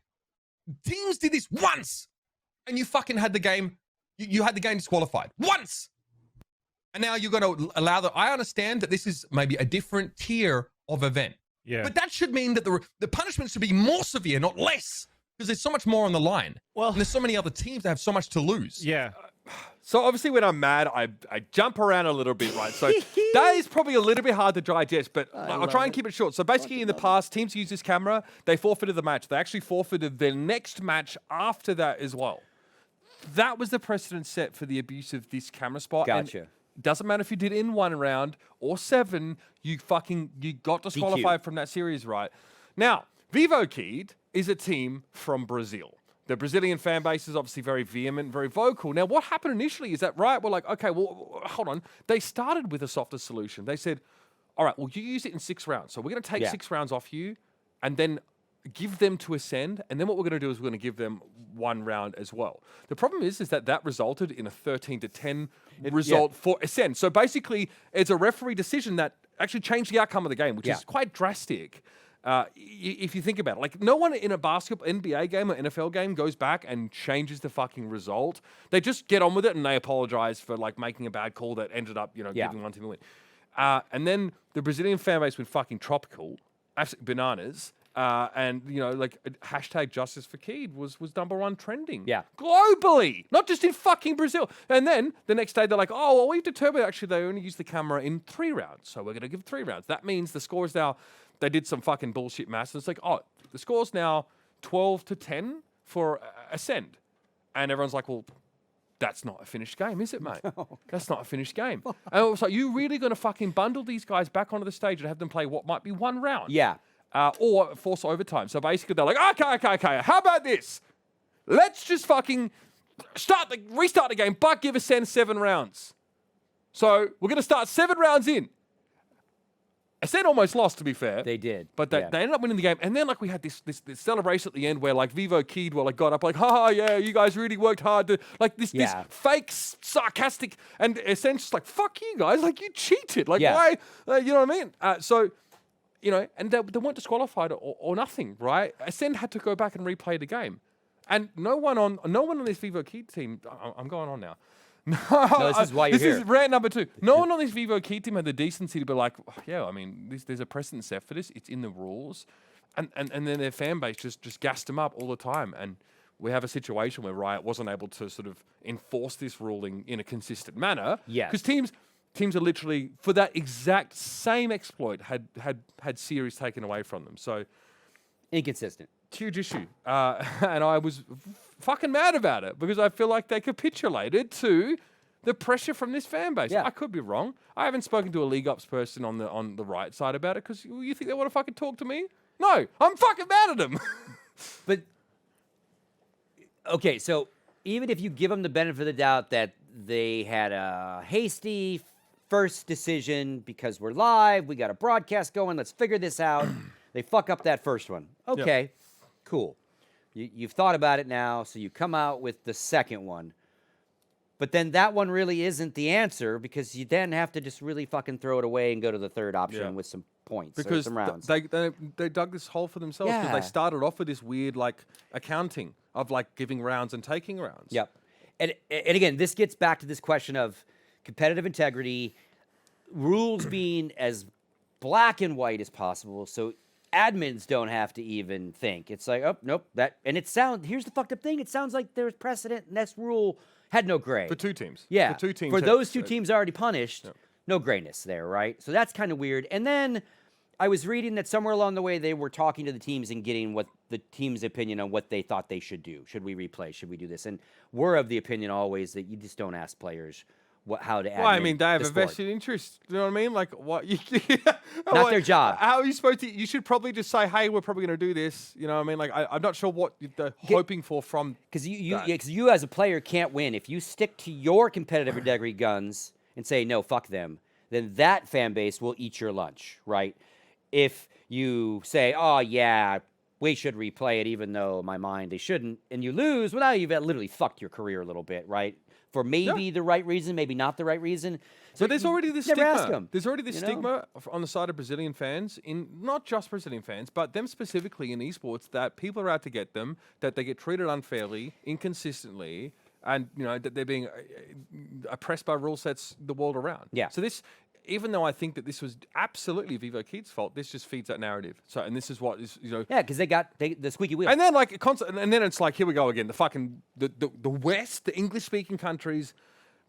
teams did this once, and you fucking had the game. You had the game disqualified once, and now you're going to allow the. I understand that this is maybe a different tier of event, but that should mean that the punishment should be more severe, not less, because there's so much more on the line. Well, and there's so many other teams that have so much to lose. Yeah. So obviously when I'm mad, I jump around a little bit, right? So that is probably a little bit hard to digest, but I'll try and keep it short. So basically in the past, teams use this camera, they forfeited the match. They actually forfeited their next match after that as well. That was the precedent set for the abuse of this camera spot. Gotcha. And doesn't matter if you did it in 1 round or 7, you got disqualified from that series, right? Now, Vivo Keyed is a team from Brazil. The Brazilian fan base is obviously very vehement, very vocal. Now, what happened initially is that Riot were like, okay, well, hold on. They started with a softer solution. They said, all right, well, you use it in 6 rounds. So we're going to take 6 rounds off you and then give them to Ascend. And then what we're going to do is we're going to give them 1 round as well. The problem is that resulted in a 13-10 result for Ascend. So basically, it's a referee decision that actually changed the outcome of the game, which is quite drastic. If you think about it, like no one in a basketball NBA game or NFL game goes back and changes the fucking result. They just get on with it and they apologize for like making a bad call that ended up, giving one team the win. And then the Brazilian fan base went fucking tropical, absolutely bananas. And like hashtag justice for Keyed was #1 trending. Yeah. Globally, not just in fucking Brazil. And then the next day they're like, oh, well, we've determined actually they only use the camera in 3 rounds. So we're going to give 3 rounds. That means the score is now, they did some fucking bullshit maths. And it's like, oh, the score's now 12-10 for Ascend. And everyone's like, well, that's not a finished game, is it, mate? That's not a finished game. And I was like, you really going to fucking bundle these guys back onto the stage and have them play what might be 1 round? Yeah. Or force overtime. So basically they're like, okay. How about this? Let's just fucking restart the game, but give Ascend 7 rounds. So we're going to start 7 rounds in. Ascend almost lost, to be fair. They did. But they ended up winning the game. And then like we had this celebration at the end where like Vivo Keyed got up like, haha, yeah, you guys really worked hard to like this fake sarcastic, and Ascend's just like, fuck you guys, like you cheated. Like why? You know what I mean? So and they weren't disqualified or nothing, right? Ascend had to go back and replay the game. And no one on this Vivo Keyed team, I'm going on now. No, this is why you're this here. is rant number 2. No one on this Vivo Key team had the decency to be like, oh, yeah, I mean, there's a precedent set for this. It's in the rules. And then their fan base just gassed them up all the time. And we have a situation where Riot wasn't able to sort of enforce this ruling in a consistent manner. Yes. Because teams are literally, for that exact same exploit, had series taken away from them. So Inconsistent. huge issue. And I was fucking mad about it because I feel like they capitulated to the pressure from this fan base. Yeah. I could be wrong. I haven't spoken to a League Ops person on the right side about it because you think they want to fucking talk to me? No, I'm fucking mad at them. But, okay, so even if you give them the benefit of the doubt that they had a hasty first decision because we're live, we got a broadcast going, let's figure this out. They fuck up that first one. Okay, cool. You've thought about it now, so you come out with the second one. But then that one really isn't the answer because you then have to just really fucking throw it away and go to the third option with some points or because some rounds. they dug this hole for themselves because Yeah. they started off with this weird like accounting of like giving rounds and taking rounds. Yep. And again, this gets back to this question of competitive integrity, rules being as black and white as possible, so admins don't have to even think. It's like, oh, nope, here's the fucked up thing. It sounds like there's precedent, and this rule had no gray. For 2 teams. Yeah. For 2 teams. For those 2 teams already punished, no grayness there, right? So that's kind of weird. And then I was reading that somewhere along the way they were talking to the teams and getting what the team's opinion on what they thought they should do. Should we replay? Should we do this? And we're of the opinion always that you just don't ask players how to. Well, I admin mean, they have the a sport. vested interest. You know what I mean? Like, what? Not their job. How are you supposed to? You should probably just say, "Hey, we're probably going to do this." You know what I mean? Like, I'm not sure what they're hoping for from. Because you as a player can't win if you stick to your competitive integrity guns and say no, fuck them. Then that fan base will eat your lunch, right? If you say, "Oh yeah, we should replay it," even though in my mind they shouldn't, and you lose, well, now you've literally fucked your career a little bit, right? For maybe the right reason, maybe not the right reason. So But there's already this never ask stigma. 'em, There's already this you know? stigma on the side of Brazilian fans, in not just Brazilian fans, but them specifically in esports, that people are out to get them, that they get treated unfairly, inconsistently, and that they're being oppressed by rule sets the world around. Yeah. So this, even though I think that this was absolutely Vivo Keith's fault, this just feeds that narrative. So, and this is what is Yeah, because they got the squeaky wheel. and then and then it's like, here we go again. The fucking the West, the English speaking countries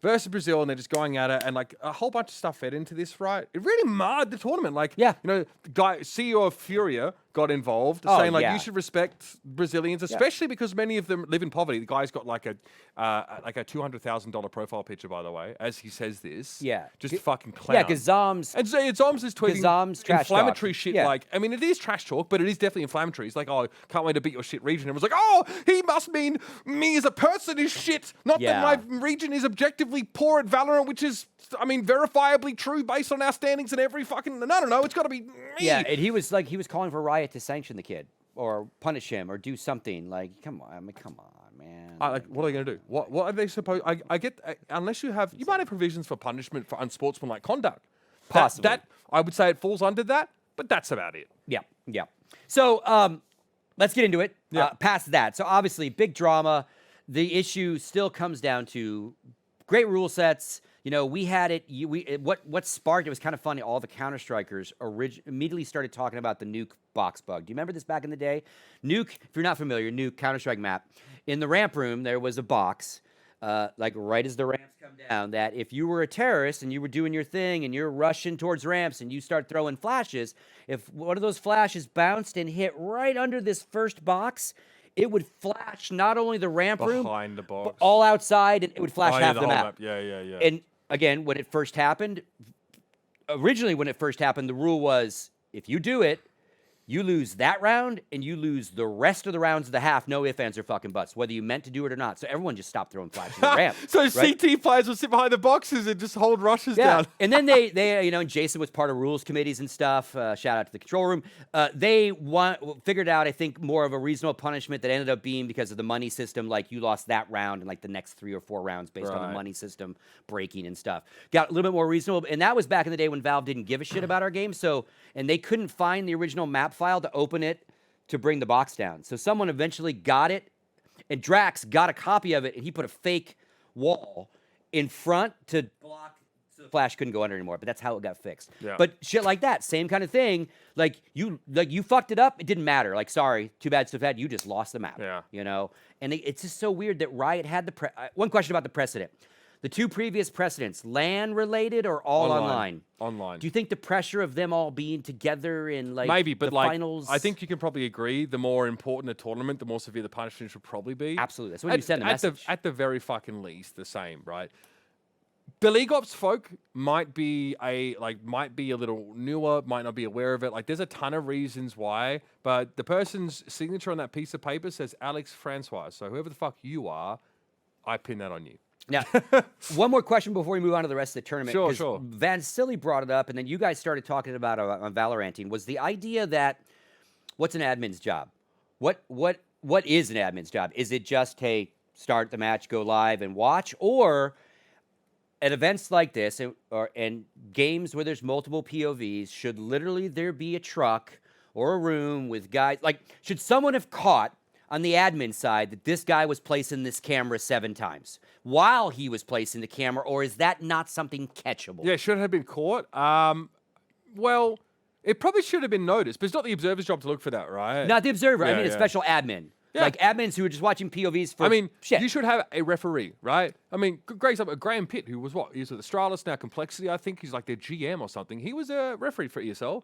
versus Brazil, and they're just going at it, and like a whole bunch of stuff fed into this, right? It really marred the tournament. Like, the guy CEO of Furia got involved, saying like you should respect Brazilians, especially because many of them live in poverty. The guy's got like a $200,000 profile picture, by the way, as he says this. Yeah, just fucking clown. Yeah, because Zoms And Zoms is tweeting Zom's trash inflammatory talk. shit. Yeah. Like, I mean, it is trash talk, but it is definitely inflammatory. It's like, oh, can't wait to beat your shit region. It was like, oh, he must mean me as a person is shit, not that my region is objectively poor at Valorant, which is, I mean, verifiably true based on our standings and every fucking. No, it's got to be me. Yeah, and he was calling for Riot to sanction the kid or punish him or do something. Like, come on, man. What are they going to do? What are they supposed? I get unless you might have provisions for punishment for unsportsmanlike conduct. Possibly. That I would say it falls under that, but that's about it. Yeah. So let's get into it. Past that. So obviously, big drama. The issue still comes down to great rule sets. We had it. What sparked it was kind of funny. All the Counter-Strikers immediately started talking about the nuke box bug. Do you remember this back in the day? Nuke, if you're not familiar, nuke Counter-Strike map. In the ramp room, there was a box, like right as the ramps come down, that if you were a terrorist and you were doing your thing and you're rushing towards ramps and you start throwing flashes, if one of those flashes bounced and hit right under this first box, it would flash not only the ramp room, Behind the box. but all outside, and it would flash half the the whole map. Yeah. And again, when it first happened, the rule was if you do it, you lose that round and you lose the rest of the rounds of the half, no ifs, ands, or fucking buts, whether you meant to do it or not. So everyone just stopped throwing flashes in the ramp. So right? CT players will sit behind the boxes and just hold rushes down. And then they and Jason was part of rules committees and stuff. Shout out to the control room. They figured out, I think, more of a reasonable punishment that ended up being because of the money system. Like you lost that round and like the next 3 or 4 rounds based on the money system breaking and stuff. Got a little bit more reasonable. And that was back in the day when Valve didn't give a shit about our game. And they couldn't find the original map file to open it to bring the box down. So someone eventually got it, and Drax got a copy of it, and he put a fake wall in front to block so the flash couldn't go under anymore. But that's how it got fixed. Yeah. But shit like that, same kind of thing. Like you fucked it up. It didn't matter. Like, sorry, too bad, so bad. You just lost the map. Yeah. You know, and it's just so weird that Riot had the one question about the precedent. The two previous precedents, LAN related or all online? Online. Do you think the pressure of them all being together in like Maybe, but the like finals? I think you can probably agree. The more important a tournament, the more severe the punishment should probably be. Absolutely. That's what you send the message. At the very fucking least, the same, right? The League Ops folk might be a little newer, might not be aware of it. Like, there's a ton of reasons why, but the person's signature on that piece of paper says Alex Francois. So whoever the fuck you are, I pin that on you. Now, one more question before we move on to the rest of the tournament. Sure, 'cause sure. Van Silly brought it up, and then you guys started talking about on Valoranting. Was the idea that what's an admin's job? What is an admin's job? Is it just, hey, start the match, go live, and watch, or at events like this and games where there's multiple POVs, should literally there be a truck or a room with guys? Like, should someone have caught on the admin side that this guy was placing this camera 7 times while he was placing the camera, or is that not something catchable? Yeah, should have been caught. Well, it probably should have been noticed, but it's not the observer's job to look for that, right? Not the observer. I Yeah, mean, a yeah. special admin. Yeah. Like admins who are just watching POVs for shit. You should have a referee, right? I mean, great example, Graham Pitt, who was what? He was with Astralis, now Complexity, I think. He's like their GM or something. He was a referee for ESL.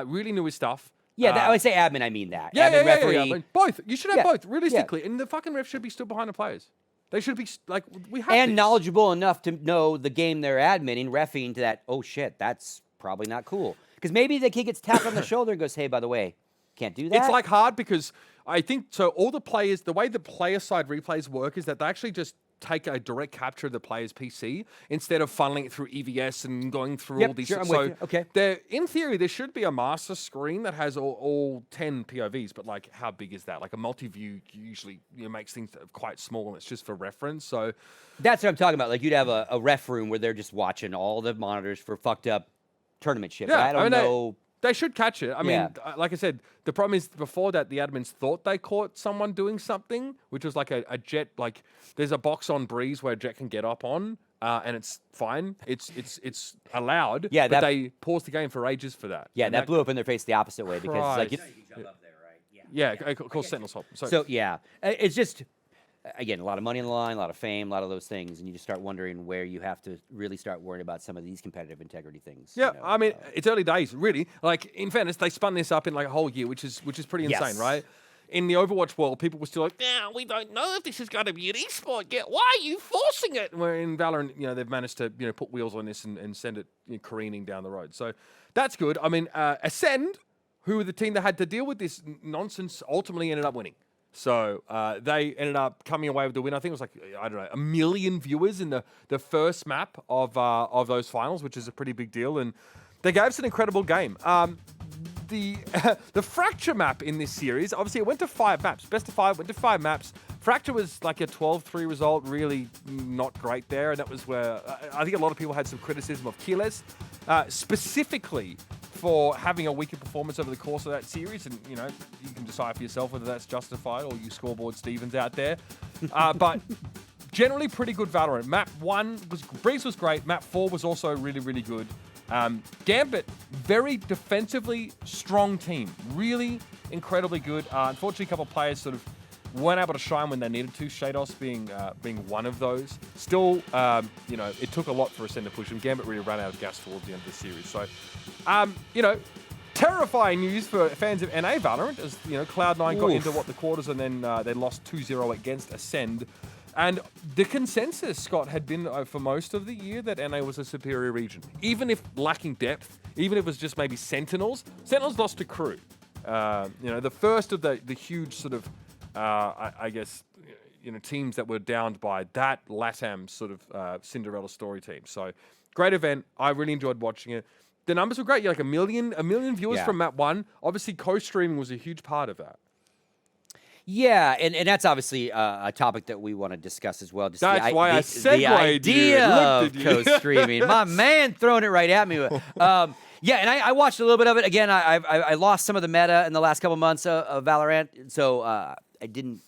Really knew his stuff. Yeah, I would say admin, I mean that. Yeah, admin, referee. I mean, both. You should have Yeah, both, realistically. And the fucking ref should be stood behind the players. They should be, like, we have And this. knowledgeable enough to know the game they're adminning, reffing to that, oh shit, that's probably not cool. Because maybe the kid gets tapped on the shoulder and goes, hey, by the way, can't do that. It's like hard because I think, so all the players, the way the player side replays work is that they actually just take a direct capture of the player's PC instead of funneling it through EVS and going through all these. Sure, I'm so with you. Okay. In theory, there should be a master screen that has all 10 POVs, but like, how big is that? Like a multi-view usually makes things quite small and it's just for reference. So That's what I'm talking about. Like you'd have a ref room where they're just watching all the monitors for fucked up tournament shit. yeah, I don't know. They should catch it. I mean, Yeah. like I said, the problem is before that, the admins thought they caught someone doing something, which was like a jet. Like there's a box on Breeze where a jet can get up on, and it's fine. It's allowed. Yeah, but that- they paused the game for ages for that. Yeah, And that blew up in their face the opposite way because it's like, Christ. you can jump up there, right? Yeah, called Sentinel Swap. So yeah, it's just again a lot of money on the line, a lot of fame, a lot of those things, and you just start wondering where you have to really start worrying about some of these competitive integrity things. Yeah, you know? I mean, it's early days, really. Like, in fairness, they spun this up in like a whole year, which is pretty insane, Yes. right? In the Overwatch world, people were still like, "Yeah, we don't know if this is going to be an esport yet. Why are you forcing it?" Where in Valorant, they've managed to put wheels on this and send it careening down the road. So that's good. I mean, Ascend, who were the team that had to deal with this nonsense, ultimately ended up winning. So they ended up coming away with the win. I think it was like, I don't know, 1 million viewers in the first map of those finals, which is a pretty big deal. And they gave us an incredible game. The Fracture map in this series, obviously it went to 5 maps. Best of 5, went to 5 maps. Fracture was like a 12-3 result, really not great there. And that was where I think a lot of people had some criticism of Keyless, specifically for having a weaker performance over the course of that series. And, you can decide for yourself whether that's justified or you scoreboard Stevens out there. But generally pretty good Valorant. Map 1 Breeze was great. Map 4 was also really, really good. Gambit, very defensively strong team. Really incredibly good. Unfortunately, a couple of players sort of weren't able to shine when they needed to. Shados being one of those. Still, it took a lot for Ascend to push him. Gambit really ran out of gas towards the end of the series. So, terrifying news for fans of NA Valorant as, Cloud9 got into the quarters and then they lost 2-0 against Ascend. And the consensus, Scott, had been for most of the year that NA was a superior region. Even if lacking depth, even if it was just maybe Sentinels. Sentinels lost to Crew. The first of the huge sort of, I guess, teams that were downed by that LATAM sort of Cinderella story team. So great event. I really enjoyed watching it. The numbers were great. You had like a million viewers from map 1. Obviously, co-streaming was a huge part of that. Yeah, and that's obviously a topic that we want to discuss as well. Just That's why I segued the idea you. of Looked at you. co-streaming. My man throwing it right at me. Yeah, and I watched a little bit of it. Again, I lost some of the meta in the last couple months of Valorant, so I didn't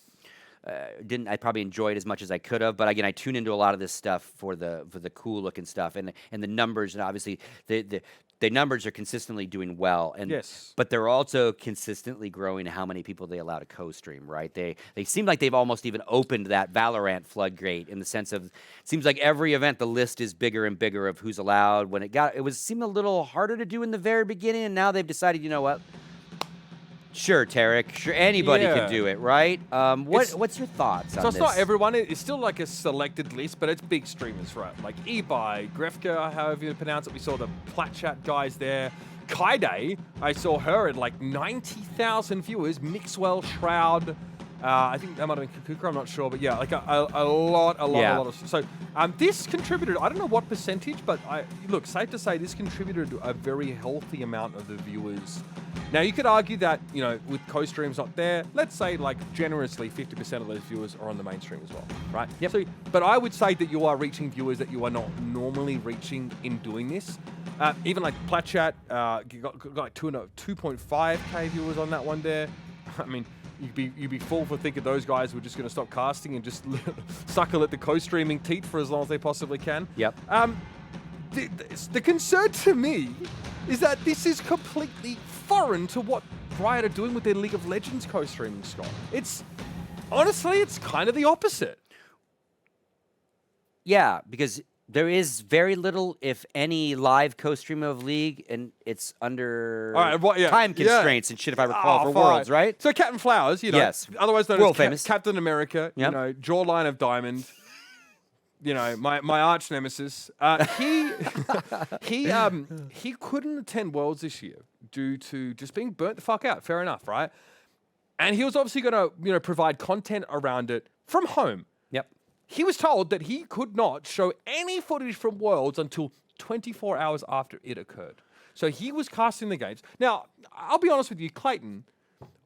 I probably enjoy it as much as I could have, but again, I tune into a lot of this stuff for the cool looking stuff and the numbers, and obviously the numbers are consistently doing well, and Yes. but they're also consistently growing how many people they allow to co-stream, right? They seem like they've almost even opened that Valorant floodgate in the sense of, it seems like every event the list is bigger and bigger of who's allowed. When it seemed a little harder to do in the very beginning, and now they've decided, you know what? Sure, Tarek. Sure, anybody Yeah. can do it, right? What's your thoughts on So this? it's not everyone. It's still like a selected list, but it's big streamers, right? Like Ebi, Grefka, however you pronounce it. We saw the Platchat guys there. Kaide, I saw her at like 90,000 viewers. Mixwell, Shroud. I think that might have been Kukuka, I'm not sure. But yeah, like a lot of. So this contributed, I don't know what percentage, but look, safe to say this contributed to a very healthy amount of the viewers. Now, you could argue that, you know, with co-streams not there, let's say like generously 50% of those viewers are on the mainstream as well, right? Yep. So, but I would say that you are reaching viewers that you are not normally reaching in doing this. Even like Platchat, got like 2.5k viewers on that one there. I mean, you'd be full for thinking those guys were just going to stop casting and just suckle at the co-streaming teat for as long as they possibly can. Yep. The concern to me is that this is completely foreign to what Riot are doing with their League of Legends co-streaming, Scott. Honestly, it's kind of the opposite. Yeah, because there is very little, if any, live co-stream of League, and it's under time constraints and shit, if I recall, for Worlds, right? So Captain Flowers, you know, Yes. otherwise known World as famous. Captain America, Yep. you know, jawline of diamond, you know, my arch nemesis. He couldn't attend Worlds this year due to just being burnt the fuck out. Fair enough, right? And he was obviously going to, you know, provide content around it from home. Yep. He was told that he could not show any footage from Worlds until 24 hours after it occurred. So he was casting the games. Now, I'll be honest with you, Clayton,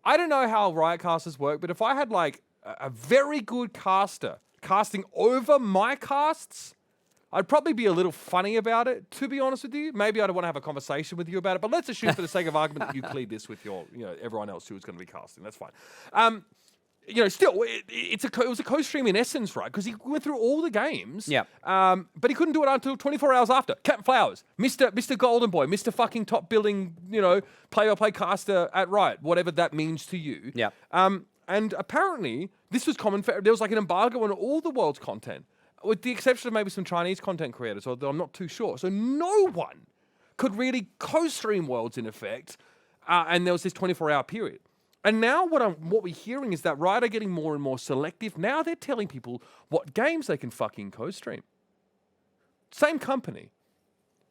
I don't know how Riot casters work, but if I had like a very good caster casting over my casts, I'd probably be a little funny about it, to be honest with you. Maybe I'd want to have a conversation with you about it, but let's assume for the sake of argument that you cleared this with your, you know, everyone else who was going to be casting. That's fine. You know, still, it was a co-stream in essence, right? Because he went through all the games. Yeah. But he couldn't do it until 24 hours after. Captain Flowers, Mr. Golden Boy, Mr. fucking top billing, you know, play-by-play caster at Riot, whatever that means to you. Yeah. And apparently, this was common. There was like an embargo on all the world's content, with the exception of maybe some Chinese content creators, although I'm not too sure. So no one could really co-stream Worlds in effect, and there was this 24-hour period. And now what we're hearing is that Riot are getting more and more selective. Now they're telling people what games they can fucking co-stream. Same company,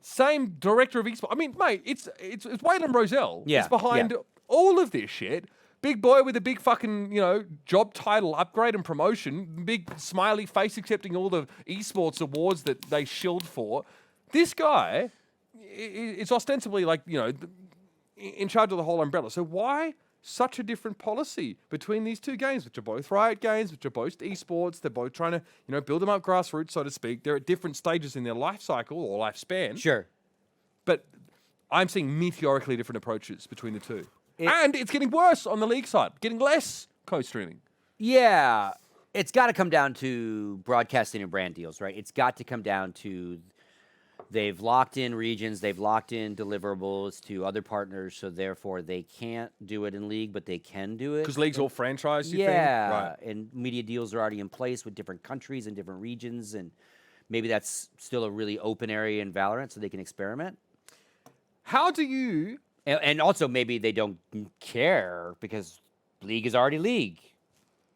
same director of esports. I mean, mate, it's Waylon Roselle. Yeah, It's behind all of this shit. Big boy with a big fucking, you know, job title upgrade and promotion. Big smiley face accepting all the esports awards that they shilled for. This guy is ostensibly like, you know, in charge of the whole umbrella. So why such a different policy between these two games, which are both Riot games, which are both esports? They're both trying to, you know, build them up grassroots, so to speak. They're at different stages in their life cycle or lifespan. Sure. But I'm seeing meteorically different approaches between the two. And it's getting worse on the league side, getting less co-streaming. Yeah. It's got to come down to broadcasting and brand deals, right? It's got to come down to they've locked in regions, they've locked in deliverables to other partners, so therefore they can't do it in League, but they can do it. Because League's all franchised, you think? Yeah, and media deals are already in place with different countries and different regions, and maybe that's still a really open area in Valorant, so they can experiment. How do you... And also maybe they don't care because League is already League.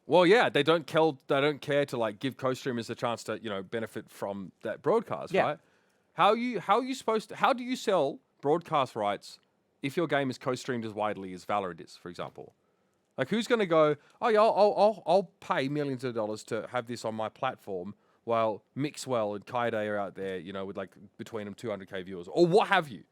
Well, yeah, they don't care to like give co-streamers a chance to, you know, benefit from that broadcast, right? How do you sell broadcast rights if your game is co-streamed as widely as Valorant is, for example? Like, who's going to go, oh yeah, I'll pay millions of dollars to have this on my platform while Mixwell and Kaide are out there, you know, with like between them 200k viewers or what have you?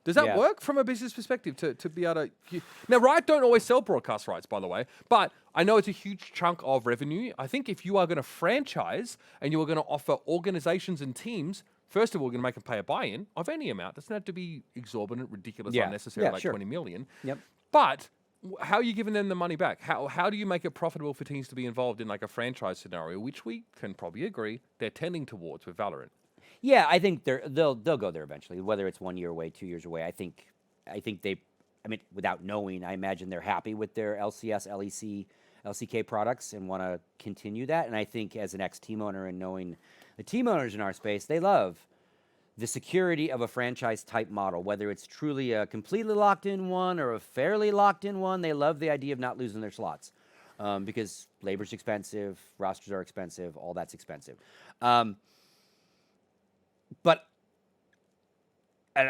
Does that work from a business perspective to be able to... Now, Riot don't always sell broadcast rights, by the way, but I know it's a huge chunk of revenue. I think if you are going to franchise and you are going to offer organizations and teams, first of all, you're going to make them pay a buy-in of any amount. It doesn't have to be exorbitant, ridiculous, unnecessary, like 20 million. Yep. But how are you giving them the money back? How do you make it profitable for teams to be involved in like a franchise scenario, which we can probably agree they're tending towards with Valorant? Yeah, I think they'll go there eventually, whether it's 1 year away, 2 years away. I think they, I mean, without knowing, I imagine they're happy with their LCS, LEC, LCK products and want to continue that. And I think as an ex-team owner and knowing the team owners in our space, they love the security of a franchise type model, whether it's truly a completely locked in one or a fairly locked in one. They love the idea of not losing their slots because labor's expensive, rosters are expensive, all that's expensive. But and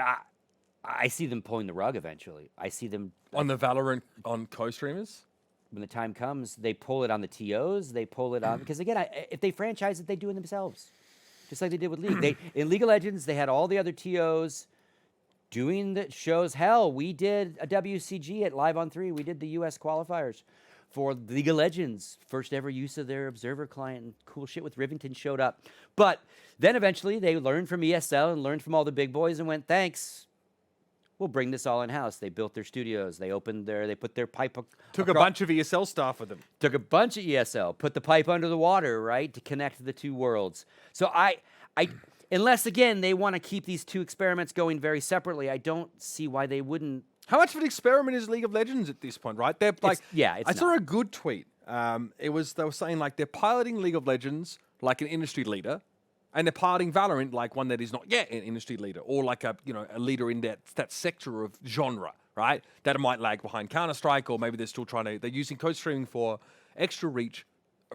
I see them pulling the rug eventually. I see them On the Valorant on co-streamers? when the time comes, they pull it on the TOs, they pull it on because again, if they franchise it, they do it themselves. Just like they did with League. In League of Legends, they had all the other TOs doing the shows. Hell, we did a WCG at Live on 3. We did the US qualifiers for League of Legends. First ever use of their observer client, and cool shit with Rivington showed up. But then eventually they learned from ESL and learned from all the big boys and went, thanks. We'll bring this all in-house. They built their studios. They put their pipe. Took a bunch of ESL staff with them. Took a bunch of ESL, put the pipe under the water, right, to connect the two worlds. So I unless again they want to keep these two experiments going very separately, I don't see why they wouldn't. How much of an experiment is League of Legends at this point, right? They're like, it's I saw not. a good tweet. They were saying like they're piloting League of Legends like an industry leader, and they're piloting Valorant like one that is not yet an industry leader or like a a leader in that sector of genre, right? That might lag behind Counter-Strike, or maybe they're using co-streaming for extra reach,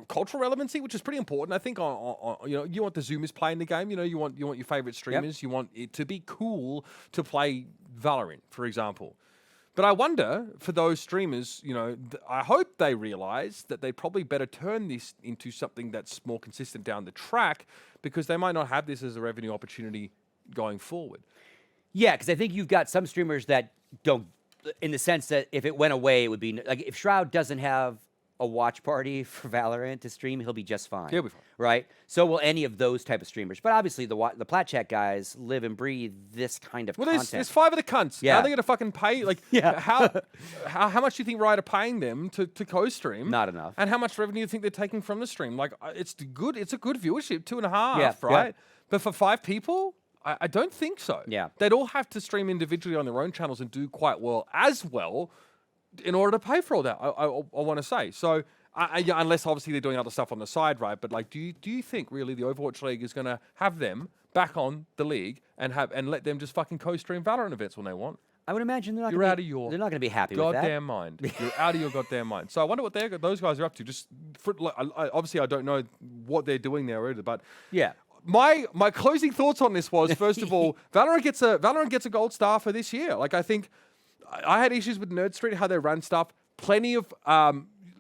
cultural relevancy, which is pretty important. I think you want the Zoomers playing the game. You want your favorite streamers. Yep. You want it to be cool to play Valorant, for example. But I wonder, for those streamers, I hope they realize that they probably better turn this into something that's more consistent down the track, because they might not have this as a revenue opportunity going forward. Yeah, because I think you've got some streamers that don't, in the sense that if it went away, it would be like if Shroud doesn't have a watch party for Valorant to stream, he'll be just fine. He'll be fine. Right? So will any of those type of streamers. But obviously the Plat Chat guys live and breathe this kind of content. There's 5 of the cunts. Yeah. How are they going to fucking pay? Like, Yeah. how much do you think Riot are paying them to co-stream? Not enough. And how much revenue do you think they're taking from the stream? Like, it's a good viewership, 2.5, Yeah, right? yeah. But for 5 people, I don't think so. Yeah. They'd all have to stream individually on their own channels and do quite well as well in order to pay for all that, I want to say. So, unless obviously they're doing other stuff on the side, right? But like, do you think really the Overwatch League is going to have them back on the league and let them just fucking co-stream Valorant events when they want? I would imagine they're not You're gonna out be, of your they're not going to be happy with that. goddamn mind. You're out of your goddamn mind. So I wonder what those guys are up to. Just obviously I don't know what they're doing there either, but Yeah. My closing thoughts on this was, first of all, Valorant gets a gold star for this year. Like, I think I had issues with Nerd Street, how they ran stuff. Plenty of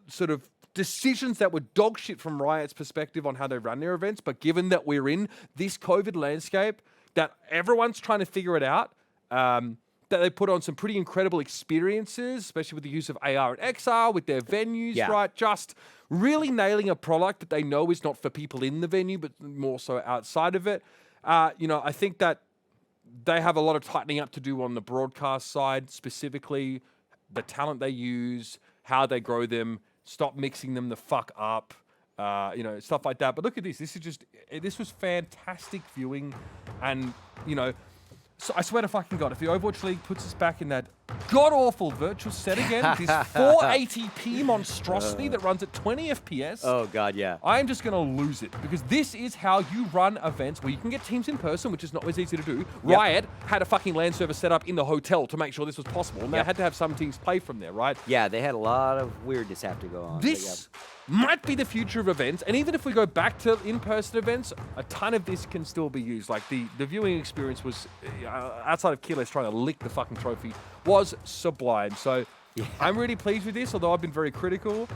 sort of decisions that were dog shit from Riot's perspective on how they run their events. But given that we're in this COVID landscape, that everyone's trying to figure it out, that they put on some pretty incredible experiences, especially with the use of AR and XR, with their venues, Yeah. right? Just really nailing a product that they know is not for people in the venue, but more so outside of it. I think that they have a lot of tightening up to do on the broadcast side, specifically the talent they use, how they grow them, stop mixing them the fuck up, stuff like that. But look at this. This was fantastic viewing. And, so I swear to fucking God, if the Overwatch League puts us back in that god-awful virtual set again, with this 480p monstrosity that runs at 20 FPS, Oh, God, yeah. I'm just going to lose it, because this is how you run events where you can get teams in person, which is not always easy to do. Yep. Riot had a fucking LAN server set up in the hotel to make sure this was possible, and they Yep. had to have some teams play from there, right? Yeah, they had a lot of weirdness have to go on. but This might be the future of events, and even if we go back to in-person events, a ton of this can still be used. Like, the viewing experience was, outside of Keyless trying to lick the fucking trophy, was sublime. So I'm really pleased with this, although I've been very critical.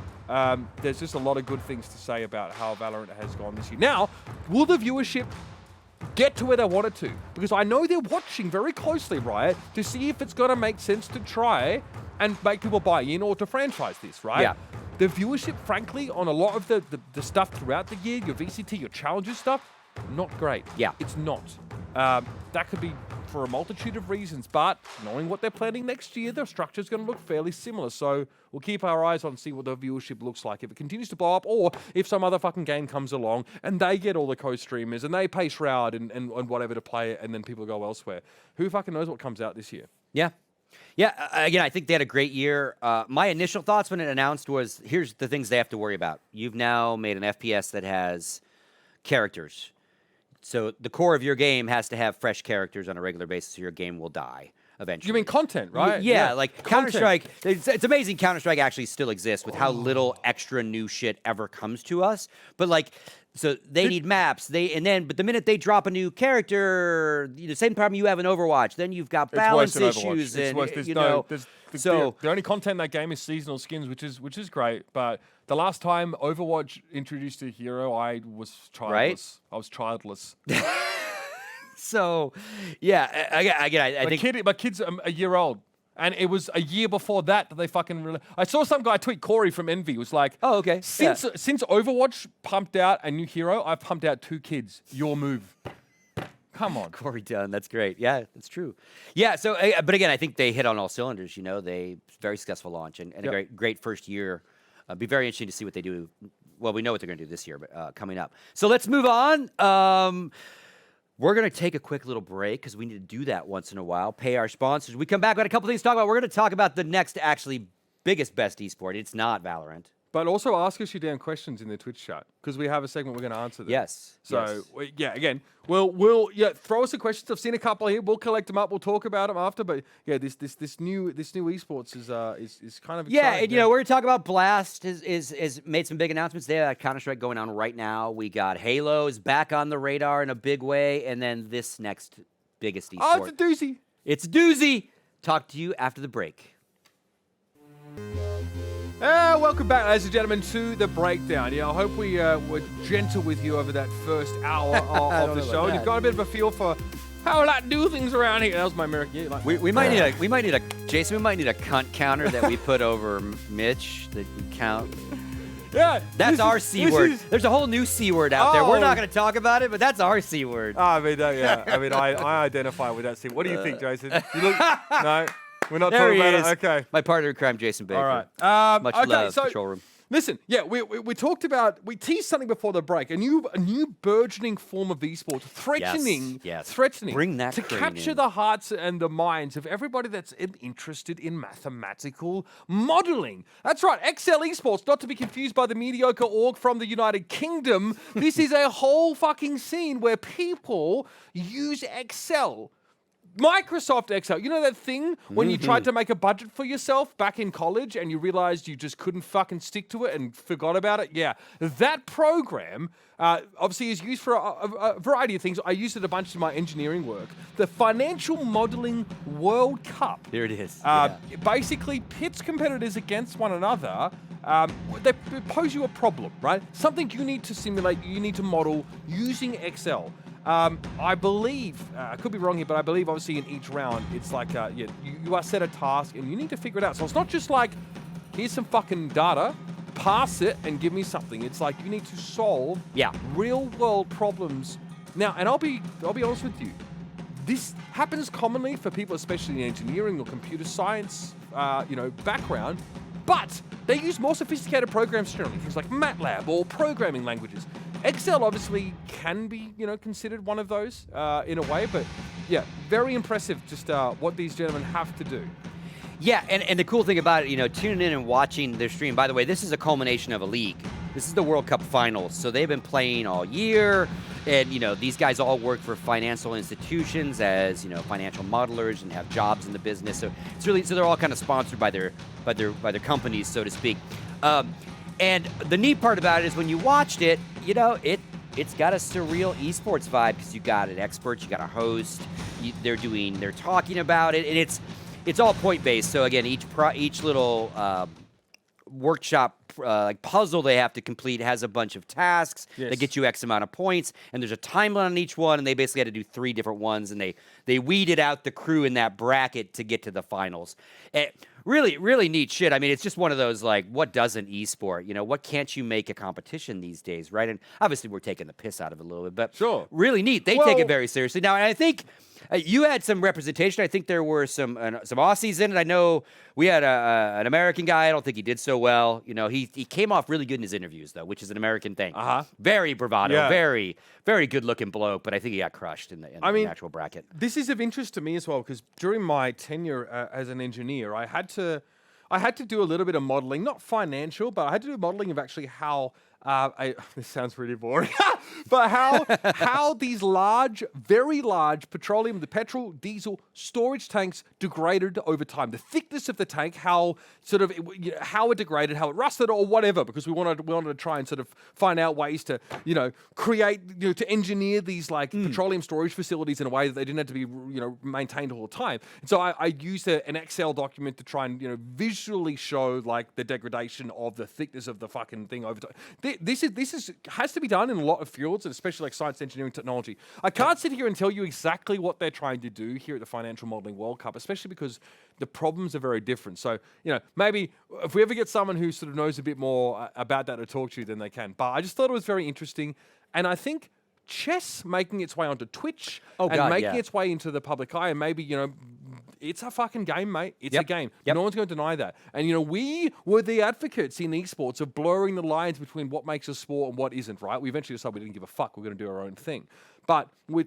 There's just a lot of good things to say about how Valorant has gone this year. Now, will the viewership get to where they want it to? Because I know they're watching very closely, Riot, to see if it's going to make sense to try and make people buy in or to franchise this, right? Yeah. The viewership, frankly, on a lot of the stuff throughout the year, your VCT, your challenges stuff, not great. Yeah. It's not. That could be for a multitude of reasons, but knowing what they're planning next year, their structure is going to look fairly similar. So we'll keep our eyes on, see what the viewership looks like. If it continues to blow up, or if some other fucking game comes along and they get all the co-streamers and they pay Shroud and whatever to play it, and then people go elsewhere. Who fucking knows what comes out this year? Yeah. Yeah, again, I think they had a great year. My initial thoughts when it announced was, here's the things they have to worry about. You've now made an FPS that has characters. So the core of your game has to have fresh characters on a regular basis, or your game will die eventually. You mean content, right? Yeah, like Counter-Strike. It's amazing Counter-Strike actually still exists with how little extra new shit ever comes to us. But like, so they need maps. But the minute they drop a new character, the same problem you have in Overwatch. Then you've got balance issues, and the only content in that game is seasonal skins, which is great. But the last time Overwatch introduced a hero, I was childless. Right? I was childless. So, yeah, again, I think my kid's a year old. And it was a year before that they fucking... I saw some guy tweet, Corey from Envy, was like, oh, okay. Since Overwatch pumped out a new hero, I've pumped out 2 kids. Your move. Come on. Corey Dunn, that's great. Yeah, that's true. Yeah, so, but again, I think they hit on all cylinders, They very successful launch and a great first year. Be very interesting to see what they do. Well, we know what they're going to do this year, but coming up. So let's move on. We're going to take a quick little break because we need to do that once in a while, pay our sponsors. We come back, we got a couple things to talk about. We're going to talk about the next actually biggest, best esport. It's not Valorant. But also ask us your damn questions in the Twitch chat because we have a segment we're going to answer them. Yes. So, again, we'll throw us the questions. I've seen a couple here. We'll collect them up. We'll talk about them after. But yeah, this new esports is kind of exciting. Yeah, and we're going to talk about Blast has made some big announcements. They have Counter-Strike going on right now. We got Halo is back on the radar in a big way, and then this next biggest esport. Oh, it's a doozy. It's a doozy. Talk to you after the break. Welcome back, ladies and gentlemen, to the breakdown. I hope we were gentle with you over that first hour of the show. You've got a bit of a feel for how I like to do things around here. That was my miracle. Yeah, we might need a Jason. We might need a cunt counter that we put over Mitch that we count. Yeah, that's our C word. There's a whole new C word out there. We're not going to talk about it, but that's our C word. I identify with that C. What do you think, Jason? You look no. We're not talking about it. Okay. My partner in crime, Jason Baker. All right. Much love, Control Room. Listen, we talked about, we teased something before the break, a new burgeoning form of esports, threatening Bring that to capture the hearts and the minds of everybody that's interested in mathematical modeling. That's right, Excel Esports, not to be confused by the mediocre org from the United Kingdom. This is a whole fucking scene where people use Excel. Microsoft Excel, you know that thing when you tried to make a budget for yourself back in college and you realized you just couldn't fucking stick to it and forgot about it? Yeah, that program obviously is used for a variety of things. I used it a bunch in my engineering work. The Financial Modeling World Cup. Here it is. It basically pits competitors against one another. They pose you a problem, right? Something you need to simulate, you need to model using Excel. I believe, I could be wrong here, but I believe obviously in each round, it's like, you are set a task and you need to figure it out. So it's not just like, here's some fucking data, pass it and give me something. It's like you need to solve real world problems. Now, and I'll be honest with you, this happens commonly for people, especially in engineering or computer science, background, but they use more sophisticated programs generally, things like MATLAB or programming languages. Excel obviously can be, considered one of those in a way, but yeah, very impressive just what these gentlemen have to do. Yeah, and the cool thing about it, tuning in and watching their stream, by the way, this is a culmination of a league. This is the World Cup finals, so they've been playing all year, and, these guys all work for financial institutions as, financial modelers and have jobs in the business, so they're all kind of sponsored by their companies, so to speak. And the neat part about it is when you watched it, it's got a surreal esports vibe because you got an expert, you got a host, they're talking about it, and it's all point based. So again, each little workshop puzzle they have to complete has a bunch of tasks that get you X amount of points, and there's a timeline on each one, and they basically had to do 3 different ones, and they weeded out the crew in that bracket to get to the finals. really, really neat shit. I mean, it's just one of those, like, what doesn't esport? You know, what can't you make a competition these days, right? And obviously we're taking the piss out of it a little bit, but Sure. really neat. They take it very seriously. Now, and I think you had some representation. I think there were some Aussies in it. I know we had an American guy. I don't think he did so well. You know, he came off really good in his interviews, though, which is an American thing. Very bravado, very, very good-looking bloke, but I think he got crushed in the actual bracket. This is of interest to me as well, because during my tenure as an engineer, I had to do a little bit of modeling, not financial, but I had to do modeling of actually how this sounds really boring, but how these very large the petrol, diesel storage tanks degraded over time. The thickness of the tank, how it degraded, how it rusted, or whatever. Because we wanted to try and sort of find out ways to create to engineer these like petroleum storage facilities in a way that they didn't have to be maintained all the time. And so I used an Excel document to try and visually show like the degradation of the thickness of the fucking thing over time. This has to be done in a lot of fields, and especially like science, engineering, technology. I can't sit here and tell you exactly what they're trying to do here at the Financial Modeling World Cup, especially because the problems are very different. So, maybe if we ever get someone who sort of knows a bit more about that to talk to you, then they can. But I just thought it was very interesting, and I think chess making its way onto Twitch making its way into the public eye, and maybe it's a fucking game, mate. It's a game. No one's going to deny that. And, we were the advocates in esports of blurring the lines between what makes a sport and what isn't, right? We eventually decided we didn't give a fuck. We're going to do our own thing. But with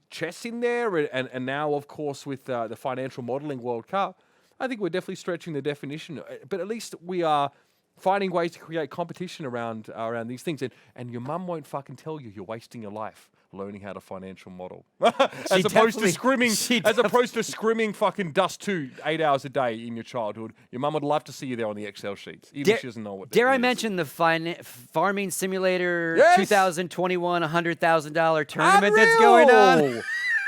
chess in there and now, of course, with the Financial Modeling World Cup, I think we're definitely stretching the definition. But at least we are finding ways to create competition around these things. And your mum won't fucking tell you're wasting your life learning how to financial model. as opposed to scrimming fucking Dust 2 8 hours a day in your childhood. Your mum would love to see you there on the Excel sheets, even if she doesn't know what Dare I mention the Farming Simulator 2021 $100,000 tournament that's going on?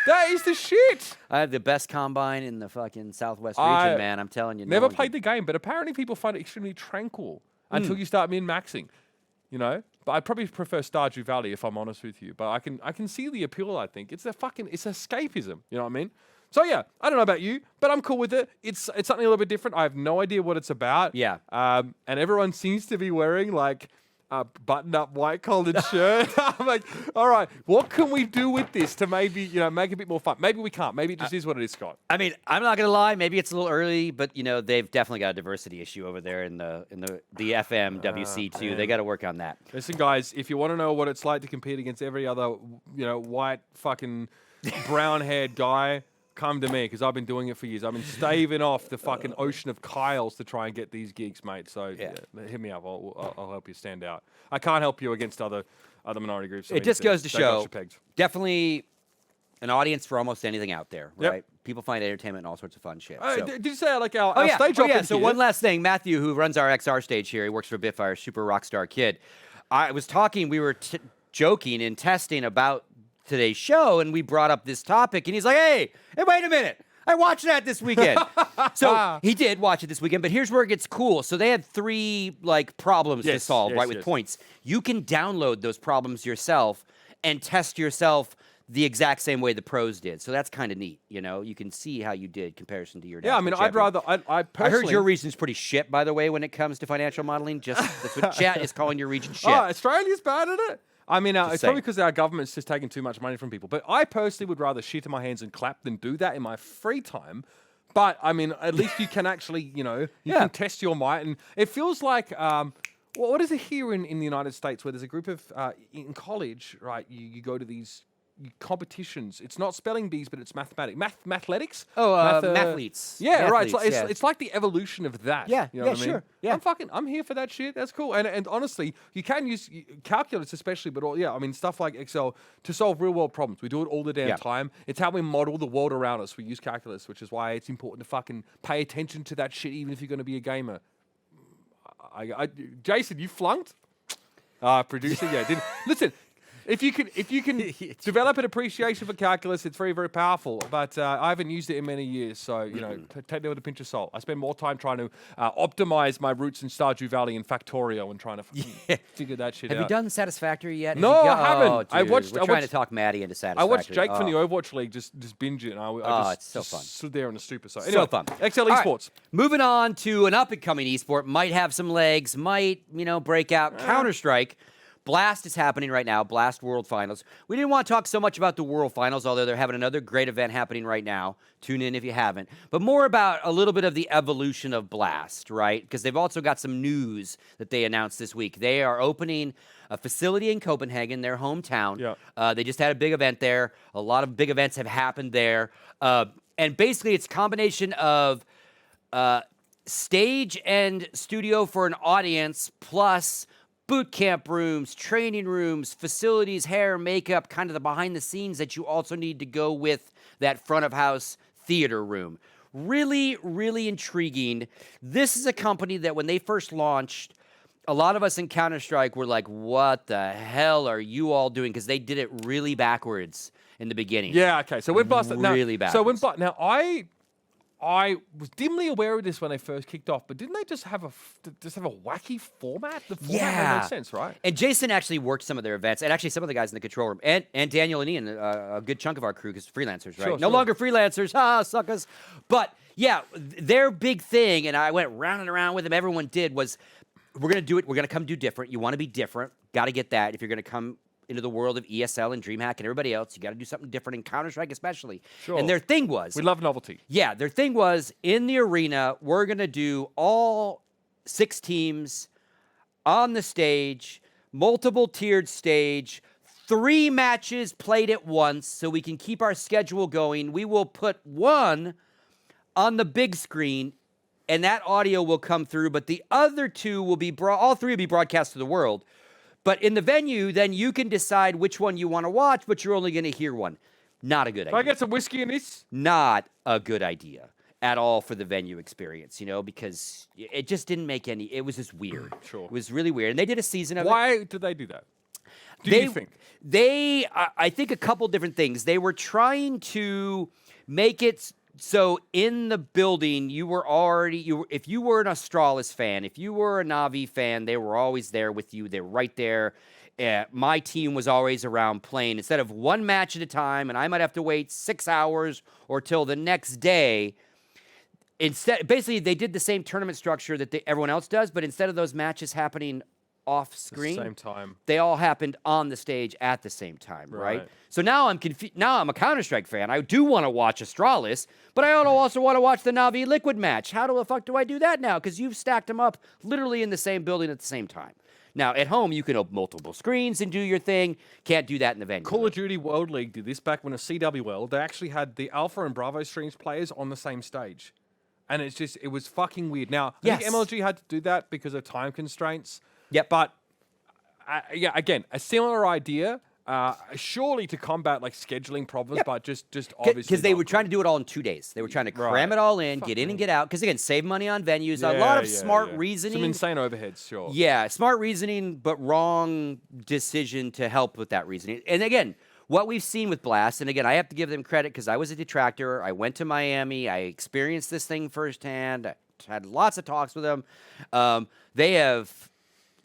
That is the shit. I have the best combine in the fucking Southwest region, man. I'm telling you. Never played the game, but apparently people find it extremely tranquil until you start min-maxing. But I'd probably prefer Stardew Valley if I'm honest with you. But I can see the appeal. I think it's escapism. You know what I mean? So yeah, I don't know about you, but I'm cool with it. It's something a little bit different. I have no idea what it's about. Yeah. And everyone seems to be wearing like a button-up white-collared shirt. I'm like, all right, what can we do with this to maybe make it a bit more fun? Maybe we can't. Maybe it just is what it is, Scott. I mean, I'm not gonna lie. Maybe it's a little early, but they've definitely got a diversity issue over there in the FMWC too. They got to work on that. Listen, guys, if you want to know what it's like to compete against every other white fucking brown-haired guy, come to me, because I've been doing it for years. I've been staving off the fucking ocean of Kyles to try and get these gigs, mate. So hit me up. I'll help you stand out. I can't help you against other minority groups. It just goes to show, definitely an audience for almost anything out there, right? Yep. People find entertainment in all sorts of fun shit. Did you say like our stage operator? So one last thing, Matthew, who runs our XR stage here, he works for Bitfire, super rock star kid. I was talking, we were joking and testing about today's show, and we brought up this topic, and he's like, hey, wait a minute. I watched that this weekend. So he did watch it this weekend, but here's where it gets cool. So they had 3 problems to solve, with points. You can download those problems yourself and test yourself the exact same way the pros did. So that's kind of neat. You can see how you did comparison to your I mean, champion. I personally... I heard your region's pretty shit, by the way, when it comes to financial modeling. That's what chat is calling your region shit. Australia's bad at it. I mean, it's probably because our government's just taking too much money from people. But I personally would rather shit in my hands and clap than do that in my free time. But, I mean, at least you can actually, you can test your might. And it feels like, what is it here in the United States where there's a group of, in college, right, you go to these competitions. It's not spelling bees, but it's mathematics. Mathletics? Mathletes. Yeah, right. It's like the evolution of that. Yeah, you know what I mean? sure. Yeah. I'm here for that shit. That's cool. And honestly, you can use calculus especially, but I mean, stuff like Excel to solve real world problems. We do it all the damn time. It's how we model the world around us. We use calculus, which is why it's important to fucking pay attention to that shit, even if you're going to be a gamer. Jason, you flunked? Producer, didn't listen. if you can develop an appreciation for calculus, it's very, very powerful. But I haven't used it in many years, so take that with a pinch of salt. I spend more time trying to optimize my roots in Stardew Valley and Factorio and trying to figure that shit out. Have you done Satisfactory yet? No, I haven't. Oh, dude, we're trying to talk Maddie into Satisfactory. I watched Jake from the Overwatch League just binge it. And I it's so fun. stood there on the stupor. So So fun. XL All right, Esports. moving on to an up-and-coming esport. Might have some legs. Might, break out. Counter-Strike. Blast is happening right now. Blast World Finals. We didn't want to talk so much about the World Finals, although they're having another great event happening right now. Tune in if you haven't. But more about a little bit of the evolution of Blast, right? Because they've also got some news that they announced this week. They are opening a facility in Copenhagen, their hometown. Yeah. They just had a big event there. A lot of big events have happened there. And basically, it's a combination of stage and studio for an audience, plus boot camp rooms, training rooms, facilities, hair, makeup, kind of the behind the scenes that you also need to go with that front of house theater room. Really, really intriguing. This is a company that when they first launched, a lot of us in Counter-Strike were like, what the hell are you all doing? Because they did it really backwards in the beginning. Yeah, okay. So when Blast really backwards. So when I was dimly aware of this when they first kicked off, but didn't they just have a wacky format? The format made no sense, right? And Jason actually worked some of their events, and actually some of the guys in the control room, and Daniel and Ian, a good chunk of our crew, because freelancers, right? Sure, no longer freelancers, suckers. But yeah, their big thing, and I went round and around with them, everyone did, was we're going to do it, we're going to come do different. You want to be different, got to get that if you're going to come into the world of ESL and DreamHack and everybody else. You got to do something different in Counter-Strike especially. Sure. And their thing was... We love novelty. Yeah, their thing was, in the arena, we're going to do all 6 teams on the stage, multiple tiered stage, 3 matches played at once so we can keep our schedule going. We will put 1 on the big screen, and that audio will come through, but the other 2 will be... all 3 will be broadcast to the world. But in the venue, then you can decide which one you want to watch, but you're only going to hear one. Not a good idea. Can I get some whiskey in this? Not a good idea at all for the venue experience, because it just didn't make any... It was just weird. Sure. It was really weird. And they did a season of Why did they do that? Do you think? I think a couple different things. They were trying to make it... So in the building, if you were an Astralis fan, if you were a Na'Vi fan, they were always there with you. They were right there. My team was always around playing. Instead of 1 match at a time, and I might have to wait 6 hours or till the next day. Basically, they did the same tournament structure that everyone else does, but instead of those matches happening off screen, Same time. they all happened on the stage at the same time, right? So now I'm confused. Now I'm a Counter-Strike fan. I do want to watch Astralis, but I also want to watch the Na'Vi Liquid match. How the fuck do I do that now? Because you've stacked them up literally in the same building at the same time. Now, at home, you can open multiple screens and do your thing. Can't do that in the venue. Call of Duty World League did this back when a CWL, they actually had the Alpha and Bravo streams players on the same stage. And it was fucking weird. Now, I think MLG had to do that because of time constraints. Yep. But, again, a similar idea, surely to combat like scheduling problems, but just obviously. Because they were trying to do it all in 2 days. They were trying to cram it all in, get in and get out. Because, again, save money on venues. A lot of smart reasoning. Some insane overheads, sure. Yeah, smart reasoning, but wrong decision to help with that reasoning. And, again, what we've seen with Blast, and again, I have to give them credit because I was a detractor. I went to Miami. I experienced this thing firsthand. I had lots of talks with them. They have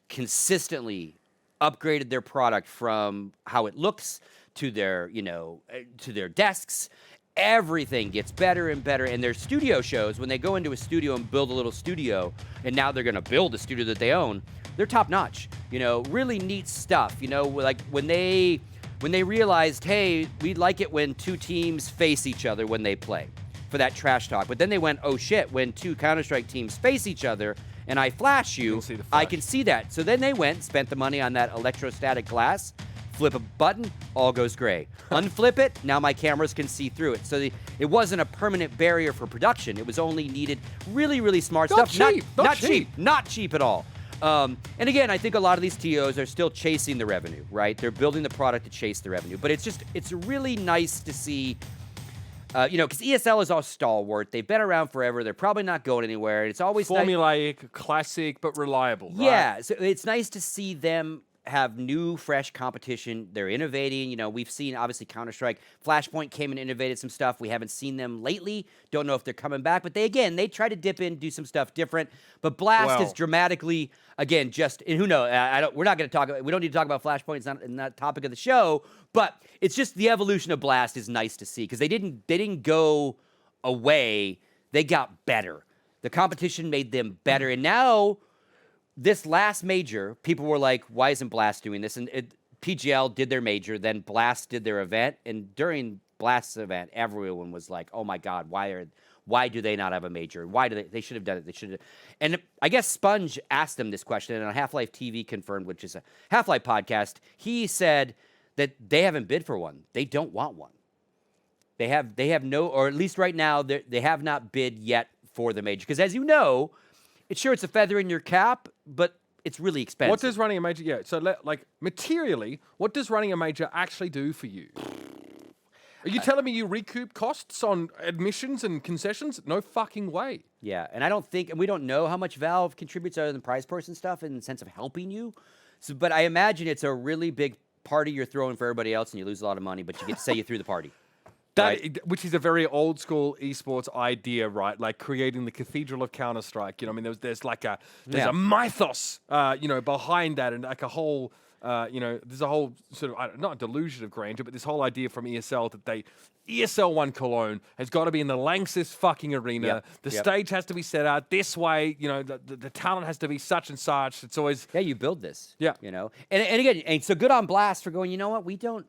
consistently upgraded their product from how it looks to their, to their desks. Everything gets better and better. And their studio shows, when they go into a studio and build a little studio, and now they're going to build a studio that they own, they're top notch. Really neat stuff. Like when they realized, hey, we like it when 2 teams face each other when they play for that trash talk. But then they went, oh shit, when 2 Counter-Strike teams face each other and I flash you, I can see that. So then they spent the money on that electrostatic glass, flip a button, all goes gray. Unflip it, now my cameras can see through it. So it wasn't a permanent barrier for production. It was only needed really, really smart stuff. Not cheap at all. And again, I think a lot of these TOs are still chasing the revenue, right? They're building the product to chase the revenue. But it's really nice to see, because ESL is all stalwart. They've been around forever. They're probably not going anywhere. It's always formulaic, classic, but reliable. Right? Yeah, so it's nice to see them have new, fresh competition. They're innovating. You know, we've seen, obviously, Counter-Strike. Flashpoint came and innovated some stuff. We haven't seen them lately. Don't know if they're coming back. But they try to dip in, do some stuff different. But Blast is dramatically, again, and who knows? We don't need to talk about Flashpoint. It's not the topic of the show. But it's just the evolution of Blast is nice to see. Because they didn't go away. They got better. The competition made them better. And now, this last major, people were like, why isn't Blast doing this? And PGL did their major, then Blast did their event. And during Blast's event, everyone was like, oh my God, why do they not have a major? Why do they should have done it? They should have. And I guess Sponge asked them this question, and on Half-Life TV Confirmed, which is a Half-Life podcast, he said that they haven't bid for one. They don't want one. They have no, or at least right now, they have not bid yet for the major. Because as you know, it's a feather in your cap, but it's really expensive. What does running a major? Yeah. So, materially, what does running a major actually do for you? Are you telling me you recoup costs on admissions and concessions? No fucking way. Yeah, and I don't think, and we don't know how much Valve contributes other than prize purse and stuff in the sense of helping you. So, but I imagine it's a really big party you're throwing for everybody else, and you lose a lot of money, but you get to say you threw the party. Which is a very old school esports idea, right? Like creating the cathedral of Counter-Strike. You know, I mean, there's a mythos, behind that, and like a whole, there's a whole sort of not a delusion of grandeur, but this whole idea from ESL that ESL 1 Cologne has got to be in the Lanxess fucking arena. The stage has to be set out this way. You know, the talent has to be such and such. It's always you build this. Yeah, you know, and again, and so good on Blast for going. You know what? We don't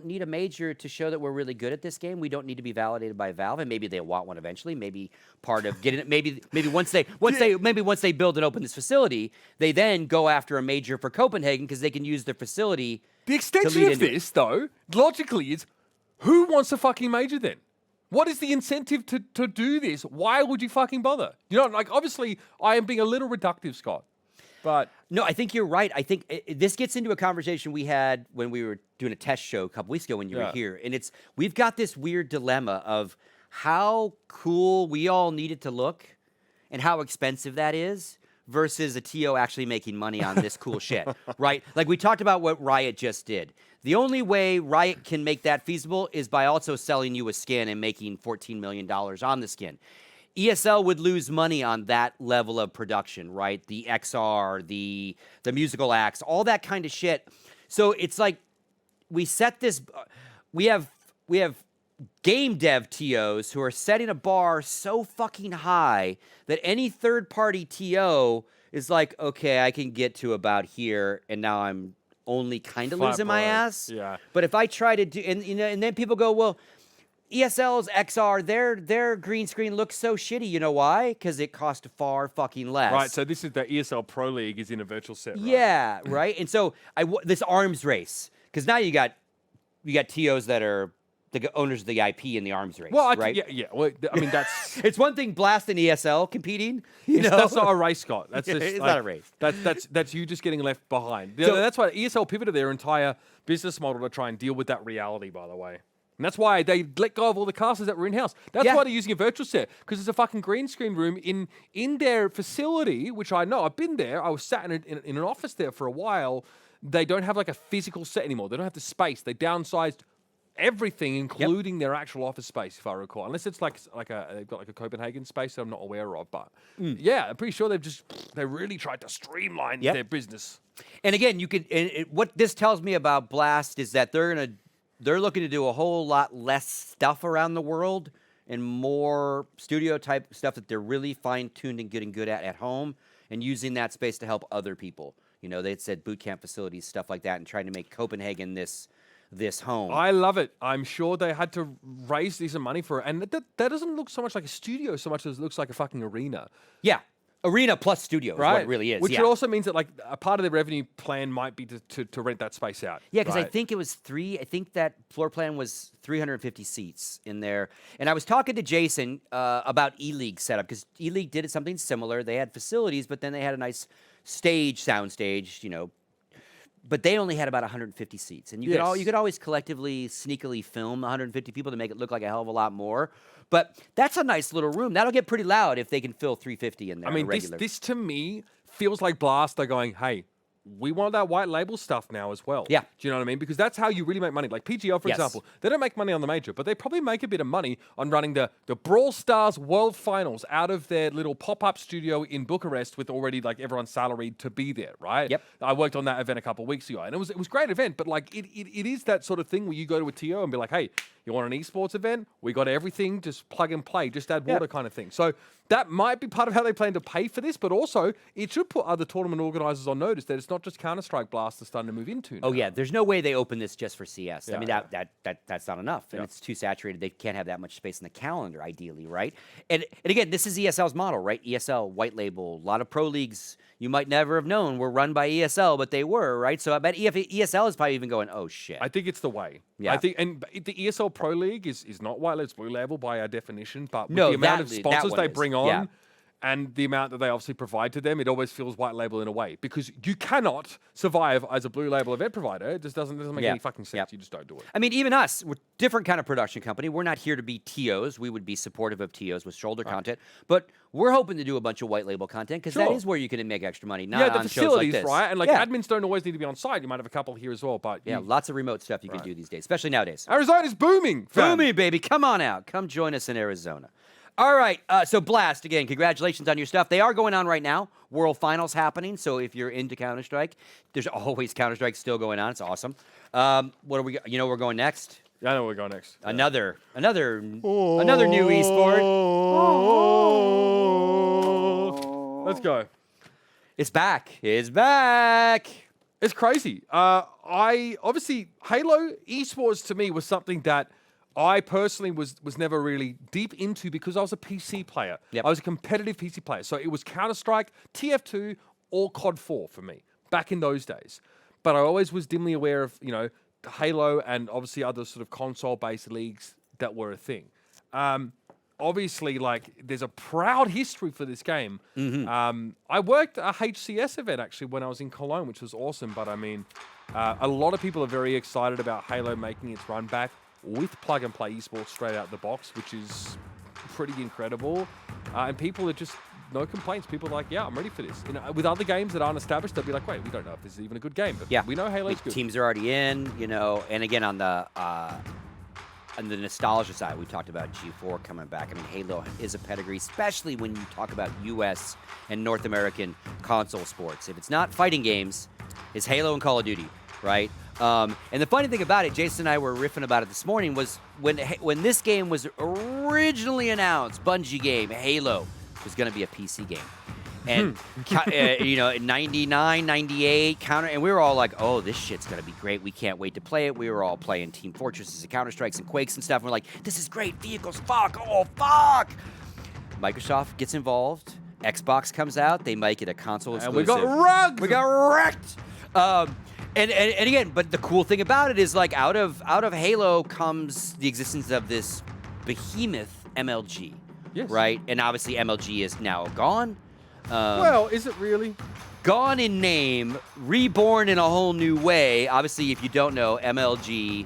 need a major to show that we're really good at this game. We don't need to be validated by Valve, and maybe they want one eventually. Maybe part of getting it. Maybe once they build and open this facility, they then go after a major for Copenhagen because they can use their facility. The extension of this, though, logically is. Who wants a fucking major then? What is the incentive to do this? Why would you fucking bother? You know, like, obviously, I am being a little reductive, Scott. But no, I think you're right. I think this gets into a conversation we had when we were doing a test show a couple weeks ago when you were here. And we've got this weird dilemma of how cool we all need it to look and how expensive that is versus a TO actually making money on this cool shit, right? Like we talked about what Riot just did. The only way Riot can make that feasible is by also selling you a skin and making $14 million on the skin. ESL would lose money on that level of production, right? The XR, the musical acts, all that kind of shit. So it's like we set this. We have game dev TOs who are setting a bar so fucking high that any third-party TO is like, okay, I can get to about here, and now I'm only kind of losing my ass. Yeah. But if I try to do, and then people go, well, ESL's XR, their green screen looks so shitty. You know why? Because it cost far fucking less. Right. So this is the ESL Pro League is in a virtual set. Right? Yeah. Right. And so this arms race, because now you got TOs that are the owners of the IP in the arms race. Well, right? Yeah. Well, I mean, that's it's one thing Blast and ESL competing. You know? That's not a race, Scott. That's just, it's not a race. That's you just getting left behind. So, that's why ESL pivoted their entire business model to try and deal with that reality. By the way. And that's why they let go of all the casters that were in-house. That's why they're using a virtual set, because it's a fucking green screen room in their facility, which I know. I've been there. I was sat in an office there for a while. They don't have like a physical set anymore. They don't have the space. They downsized everything, including their actual office space, if I recall. Unless it's they've got like a Copenhagen space that I'm not aware of. But yeah, I'm pretty sure they really tried to streamline their business. And again, what this tells me about Blast is that they're looking to do a whole lot less stuff around the world and more studio type stuff that they're really fine-tuned and getting good at home and using that space to help other people. You know, they said boot camp facilities, stuff like that, and trying to make Copenhagen this home. I love it. I'm sure they had to raise decent money for it. And that doesn't look so much like a studio so much as it looks like a fucking arena. Yeah. Arena plus studio is what it really is. Which also means that like a part of the revenue plan might be to rent that space out. Yeah, because I think it was I think that floor plan was 350 seats in there. And I was talking to Jason about E-League setup, because E-League did something similar. They had facilities, but then they had a nice sound stage, you know. But they only had about 150 seats. And you could always collectively, sneakily film 150 people to make it look like a hell of a lot more. But that's a nice little room. That'll get pretty loud if they can fill 350 in there. I mean, this to me feels like Blast. They're going, hey, we want that white label stuff now as well. Yeah. Do you know what I mean? Because that's how you really make money. Like PGL, for Yes. example, they don't make money on the major, but they probably make a bit of money on running the Brawl Stars World Finals out of their little pop-up studio in Bucharest with already like everyone salaried to be there, right? Yep. I worked on that event a couple of weeks ago, and it was a great event, but like it is that sort of thing where you go to a TO and be like, hey, you want an esports event? We got everything, just plug and play, just add water kind of thing. So that might be part of how they plan to pay for this, but also it should put other tournament organizers on notice that it's not just Counter-Strike Blast they're starting to move into now. Oh yeah, there's no way they open this just for CS. I Yeah, mean that's not enough, and it's too saturated. They can't have that much space in the calendar, ideally, right? And again, this is ESL's model, right? ESL white label. A lot of pro leagues you might never have known were run by ESL, but they were, right? So I bet ESL is probably even going, oh shit. I think it's the way. Yeah. I think, and the ESL Pro League is not white label, it's blue label by our definition, but with No, the amount that- of that sponsors one they is. bring on Yeah. and the amount that they obviously provide to them, it always feels white label in a way because you cannot survive as a blue label event provider. It just doesn't make Yeah. any fucking sense. Yep. You just don't do it. I mean, even us, we're a different kind of production company. We're not here to be TOs. We would be supportive of TOs with shoulder content, but we're hoping to do a bunch of white label content because that Sure. is where you can make extra money, not Yeah, the on shows facilities, like this. right? And like yeah. admins don't always need to be on site. You might have a couple here as well, but Yeah, lots of remote stuff you can do these days, especially nowadays. Arizona's booming. fam. Booming, baby. Come on out. Come join us in Arizona. All right. So Blast, again, congratulations on your stuff. They are going on right now. World Finals happening. So if you're into Counter-Strike, there's always Counter-Strike still going on. It's awesome. What are we? You know, we're going next. Yeah, I know where we're going next. Another new esport. Let's go. It's back. It's back. It's crazy. I obviously Halo esports to me was something that I personally was never really deep into because I was a PC player. Yep. I was a competitive PC player. So it was Counter-Strike, TF2, or COD 4 for me back in those days. But I always was dimly aware of, you know, Halo and obviously other sort of console-based leagues that were a thing. Obviously, like, there's a proud history for this game. I worked a HCS event, actually, when I was in Cologne, which was awesome. But, I mean, a lot of people are very excited about Halo making its run back with plug-and-play esports straight out the box, which is pretty incredible. And people are just, no complaints. People are like, yeah, I'm ready for this. You know, with other games that aren't established, they'll be like, wait, we don't know if this is even a good game. But Yeah. we know Halo's Like, good. teams are already in, you know, and again on the nostalgia side, we talked about G4 coming back. I mean, Halo is a pedigree, especially when you talk about U.S. and North American console sports. If it's not fighting games, it's Halo and Call of Duty, right? And the funny thing about it, Jason and I were riffing about it this morning, was when this game was originally announced, Bungie game, Halo, was going to be a PC game. And, you know, 99, 98, and we were all like, oh, this shit's going to be great. We can't wait to play it. We were all playing Team Fortresses and Counter-Strikes and Quakes and stuff. And we're like, this is great. Vehicles, fuck, oh, fuck. Microsoft gets involved. Xbox comes out. They make it a console exclusive. And we got rugged. We got wrecked. And again, but the cool thing about it is, like, out of Halo comes the existence of this behemoth MLG, Yes. right? And obviously MLG is now gone. Well, is it really? Gone in name, reborn in a whole new way. Obviously, if you don't know, MLG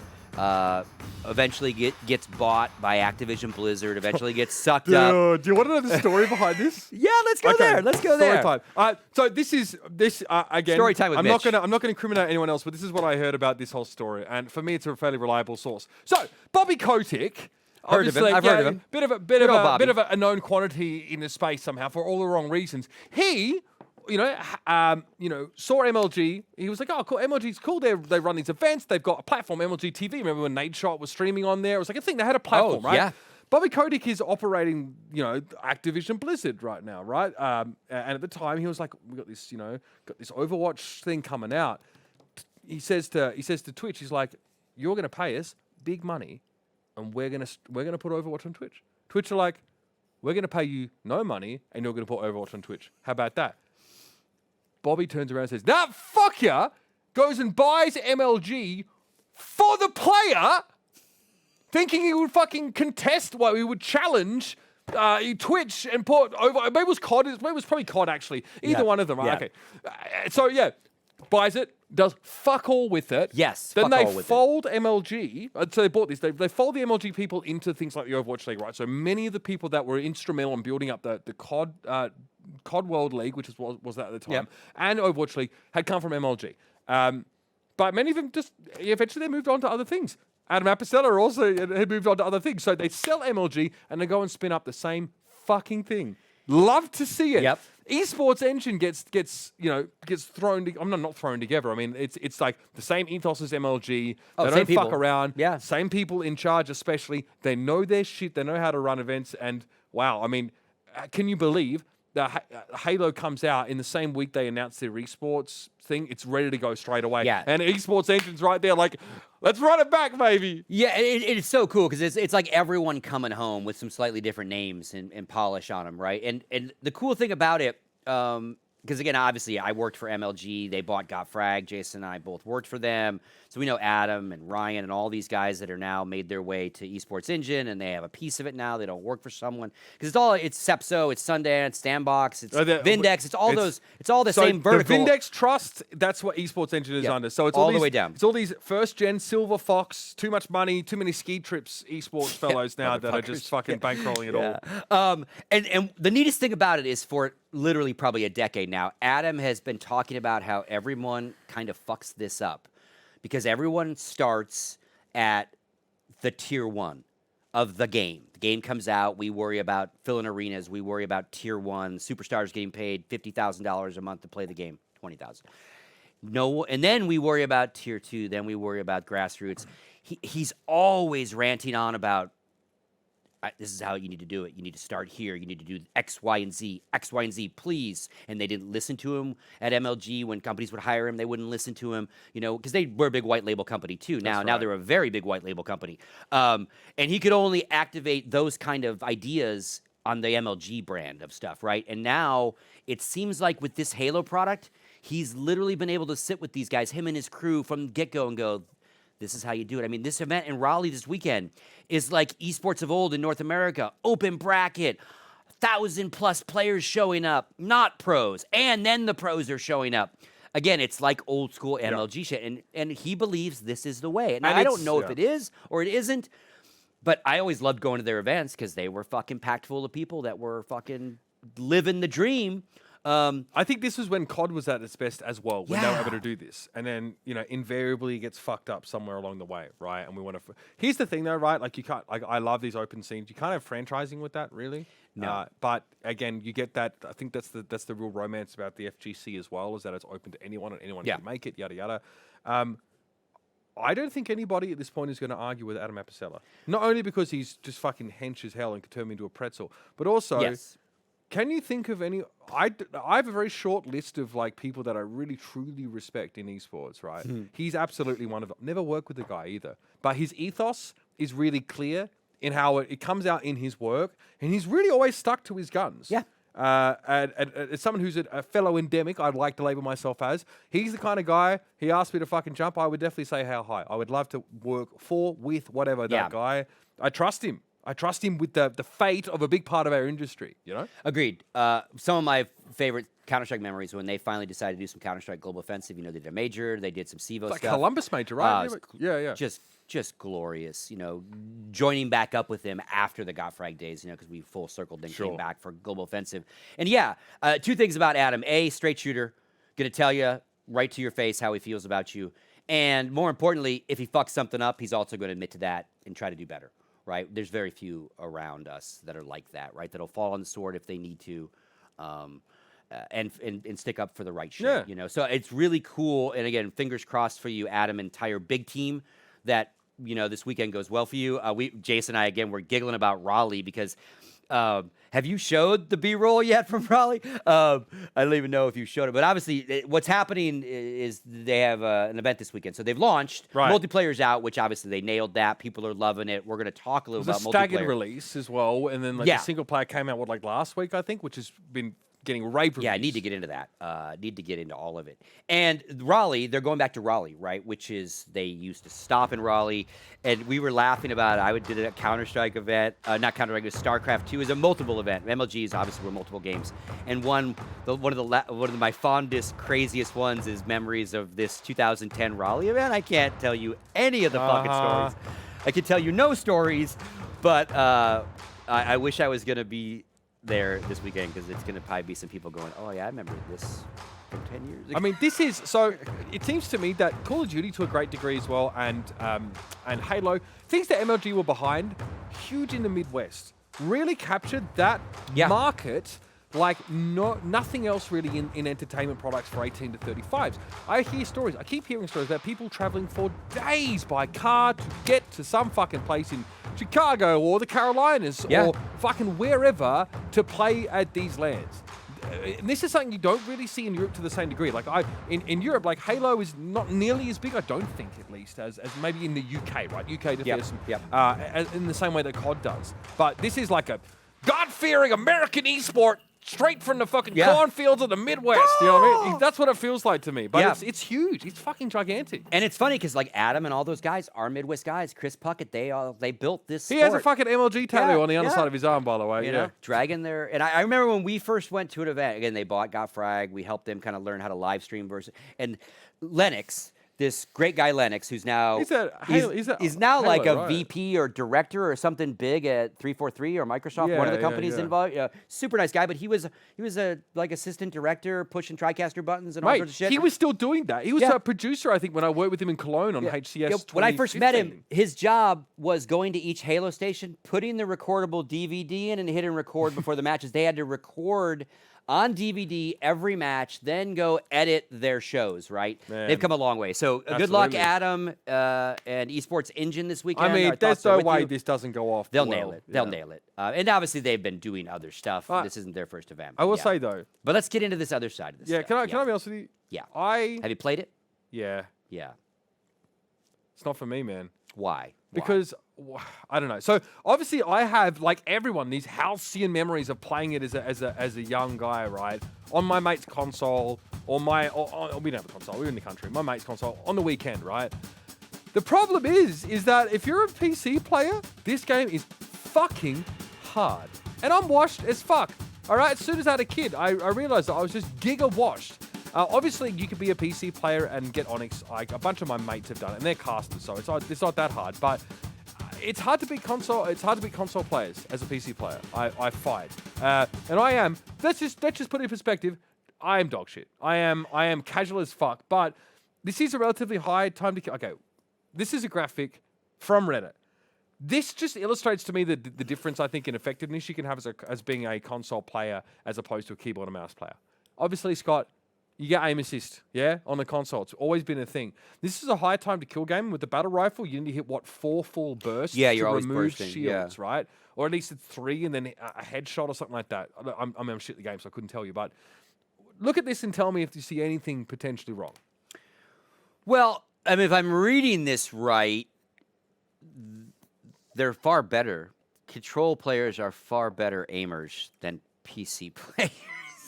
eventually gets bought by Activision Blizzard, eventually gets sucked up. Do you want to know the story behind this? Yeah, let's go there. Let's go Story there. time. So this again. Story time with I'm Mitch. not gonna incriminate anyone else, but this is what I heard about this whole story, and for me, it's a fairly reliable source. So Bobby Kotick. Heard of him. Obviously, I've heard of him. Bit Good old Bobby. of a known quantity in the space somehow for all the wrong reasons. He, saw MLG. He was like, "Oh, cool. MLG's cool. They run these events. They've got a platform, MLG TV. Remember when Nate Shot was streaming on there? It was like a thing. They had a platform, right? yeah. Bobby Kotick is operating, Activision Blizzard right now, right? And at the time, he was like, "We got this, got this Overwatch thing coming out." He says to Twitch, he's like, "You're gonna pay us big money, and we're gonna put Overwatch on Twitch." Twitch are like, "We're gonna pay you no money, and you're gonna put Overwatch on Twitch. How about that?" Bobby turns around and says, "Nah, fuck ya!" Goes and buys MLG for the player, thinking he would fucking contest, he would challenge Twitch and put over. Maybe it was COD. Maybe it was probably COD actually. Either one of them, right? Yeah. Okay. So yeah, buys it, does fuck all with it. Yes, Then fuck they all with it. fold MLG. So they bought this. They fold the MLG people into things like the Overwatch League, right? So many of the people that were instrumental in building up the COD COD World League, which was that at the time, and Overwatch League had come from MLG. But many of them just eventually they moved on to other things. Adam Apicella also had moved on to other things. So they sell MLG and they go and spin up the same fucking thing. Love to see it. Yep. Esports Engine gets thrown. I'm not thrown together. I mean, it's like the same ethos as MLG. They don't fuck around. Yeah. Same people in charge, especially. They know their shit. They know how to run events. And wow, I mean, can you believe that Halo comes out in the same week they announced their esports thing? It's ready to go straight away. Yeah. And Esports Engine's right there, like, let's run it back, baby. Yeah, it's so cool because it's like everyone coming home with some slightly different names and polish on them, right? And the cool thing about it, because again, obviously, I worked for MLG. They bought Got Frag. Jason and I both worked for them. So we know Adam and Ryan and all these guys that are now made their way to Esports Engine, and they have a piece of it now. They don't work for someone because it's Sepso, it's Sundance, Sandbox, it's Vindex, it's all the same vertical. The Vindex Trust, that's what Esports Engine is under. So it's all the way down. It's all these first-gen Silver Fox, too much money, too many ski trips esports fellows now that are just fucking bankrolling it all. And the neatest thing about it is for literally probably a decade now, Adam has been talking about how everyone kind of fucks this up because everyone starts at the tier 1 of the game. The game comes out, we worry about filling arenas, we worry about tier 1, superstars getting paid $50,000 a month to play the game, $20,000. No, and then we worry about tier 2, then we worry about grassroots. He's always ranting on about this is how you need to do it. You need to start here. You need to do X, Y, and Z. X, Y, and Z, please. And they didn't listen to him at MLG when companies would hire him. They wouldn't listen to him, because they were a big white label company too. Now they're a very big white label company. And he could only activate those kind of ideas on the MLG brand of stuff, right? And now it seems like with this Halo product, he's literally been able to sit with these guys, him and his crew from the get-go and go, this is how you do it. I mean, this event in Raleigh this weekend is like esports of old in North America. Open bracket, 1,000+ players showing up, not pros. And then the pros are showing up. Again, it's like old school MLG shit. And he believes this is the way. And I don't know if it is or it isn't, but I always loved going to their events because they were fucking packed full of people that were fucking living the dream. I think this was when COD was at its best as well, when they were able to do this. And then, invariably it gets fucked up somewhere along the way, right? And we want to... Here's the thing though, right? Like, you can't... I love these open scenes. You can't have franchising with that, really. No. But, again, you get that... I think that's the real romance about the FGC as well, is that it's open to anyone and anyone can make it, yada, yada. I don't think anybody at this point is going to argue with Adam Apicella. Not only because he's just fucking hench as hell and can turn me into a pretzel, but also... Yes. Can you think of any... I have a very short list of people that I really truly respect in esports, right? He's absolutely one of them. Never worked with the guy either. But his ethos is really clear in how it comes out in his work. And he's really always stuck to his guns. Yeah. And as someone who's a fellow endemic, I'd like to label myself as, he's the kind of guy, he asked me to fucking jump, I would definitely say how high. I would love to work with, whatever that guy. I trust him. I trust him with the fate of a big part of our industry, Agreed. Some of my favorite Counter-Strike memories when they finally decided to do some Counter-Strike Global Offensive. They did a major, they did some CEVO stuff. Columbus major, right? Yeah. Just glorious, joining back up with him after the Got Frag days, because we full circled and came back for Global Offensive. And two things about Adam. A, straight shooter, gonna tell you right to your face how he feels about you. And more importantly, if he fucks something up, he's also gonna admit to that and try to do better. Right? There's very few around us that are like that, right? That'll fall on the sword if they need to, and stick up for the right shit. So it's really cool. And again, fingers crossed for you, Adam, entire big team that this weekend goes well for you. Jason and I again, we're giggling about Raleigh because. Have you showed the B-roll yet from Raleigh? I don't even know if you showed it, but obviously what's happening is they have an event this weekend. So they've launched, multiplayer's out, which obviously they nailed that. People are loving it. We're going to talk a little about multiplayer. It was a staggered release as well, and then the single player came out last week, I think, which has been getting rave reviews. Yeah, I need to get into that. Need to get into all of it. And Raleigh, they're going back to Raleigh, right? Which is, they used to stop in Raleigh. And we were laughing about it. I did a Counter-Strike event. Not Counter-Strike, it was StarCraft 2. It was a multiple event. MLGs obviously were multiple games. And one of my fondest, craziest ones is memories of this 2010 Raleigh event. I can't tell you any of the fucking stories. I can tell you no stories, but I wish I was going to be there this weekend because it's going to probably be some people going, oh, yeah, I remember this from 10 years ago. I mean, this is so. It seems to me that Call of Duty, to a great degree as well, and Halo, things that MLG were behind, huge in the Midwest, really captured that market like nothing else really in entertainment products for 18 to 35s. I keep hearing stories about people traveling for days by car to get to some fucking place in Chicago or the Carolinas or fucking wherever to play at these LANs. And this is something you don't really see in Europe to the same degree. Like in Europe, like Halo is not nearly as big, I don't think at least, as maybe in the UK, right? UK defense, in the same way that COD does. But this is like a God-fearing American esport straight from the fucking cornfields of the Midwest. You know what I mean? That's what it feels like to me. But it's huge. It's fucking gigantic. And it's funny because like Adam and all those guys are Midwest guys. Chris Puckett, they built this sport. He has a fucking MLG tattoo on the underside of his arm, by the way. You know, dragging their. And I remember when we first went to an event. Again, they got Frag. We helped them kind of learn how to live stream versus. And Lennox, this great guy Lennox, who's now he's now Halo, like a right. VP or director or something big at 343 or Microsoft, one of the companies involved. Super nice guy, but he was a like assistant director pushing TriCaster buttons and all sorts of shit. He was still doing that. He was a producer, I think, when I worked with him in Cologne on HCS. When I first met him, his job was going to each Halo station, putting the recordable DVD in and hitting record before the matches. They had to record on DVD every match, then go edit their shows, right? Man. They've come a long way. So good luck, Adam, and Esports Engine this weekend. I mean, there's no way this doesn't go off. They'll nail it. They'll nail it. And obviously, they've been doing other stuff. This isn't their first event. I will say, though. But let's get into this other side of this stuff. Can I be honest with you? Yeah. Have you played it? Yeah. Yeah. It's not for me, man. Why? Because I don't know. So obviously, I have, like everyone, these halcyon memories of playing it as a young guy, right? On my mate's console, or we didn't have a console. We were in the country. My mate's console on the weekend, right? The problem is that if you're a PC player, this game is fucking hard, and I'm washed as fuck. All right. As soon as I had a kid, I realized that I was just giga washed. Obviously, you could be a PC player and get Onyx. Like a bunch of my mates have done it, and they're casters, so it's not that hard. But it's hard to beat console. It's hard to beat console players as a PC player. I fight, and I am. Let's just put it in perspective. I am dog shit. I am casual as fuck. But this is a relatively high time to kill. Okay, this is a graphic from Reddit. This just illustrates to me the difference I think in effectiveness you can have as being a console player as opposed to a keyboard and mouse player. Obviously, Scott. You get aim assist, on the console. It's always been a thing. This is a high time to kill game. With the battle rifle, you need to hit, 4 full bursts you're to always remove bursting, shields, right? Or at least it's 3 and then a headshot or something like that. I'm shit at the game, so I couldn't tell you. But look at this and tell me if you see anything potentially wrong. Well, I mean, if I'm reading this right, they're far better. Control players are far better aimers than PC players.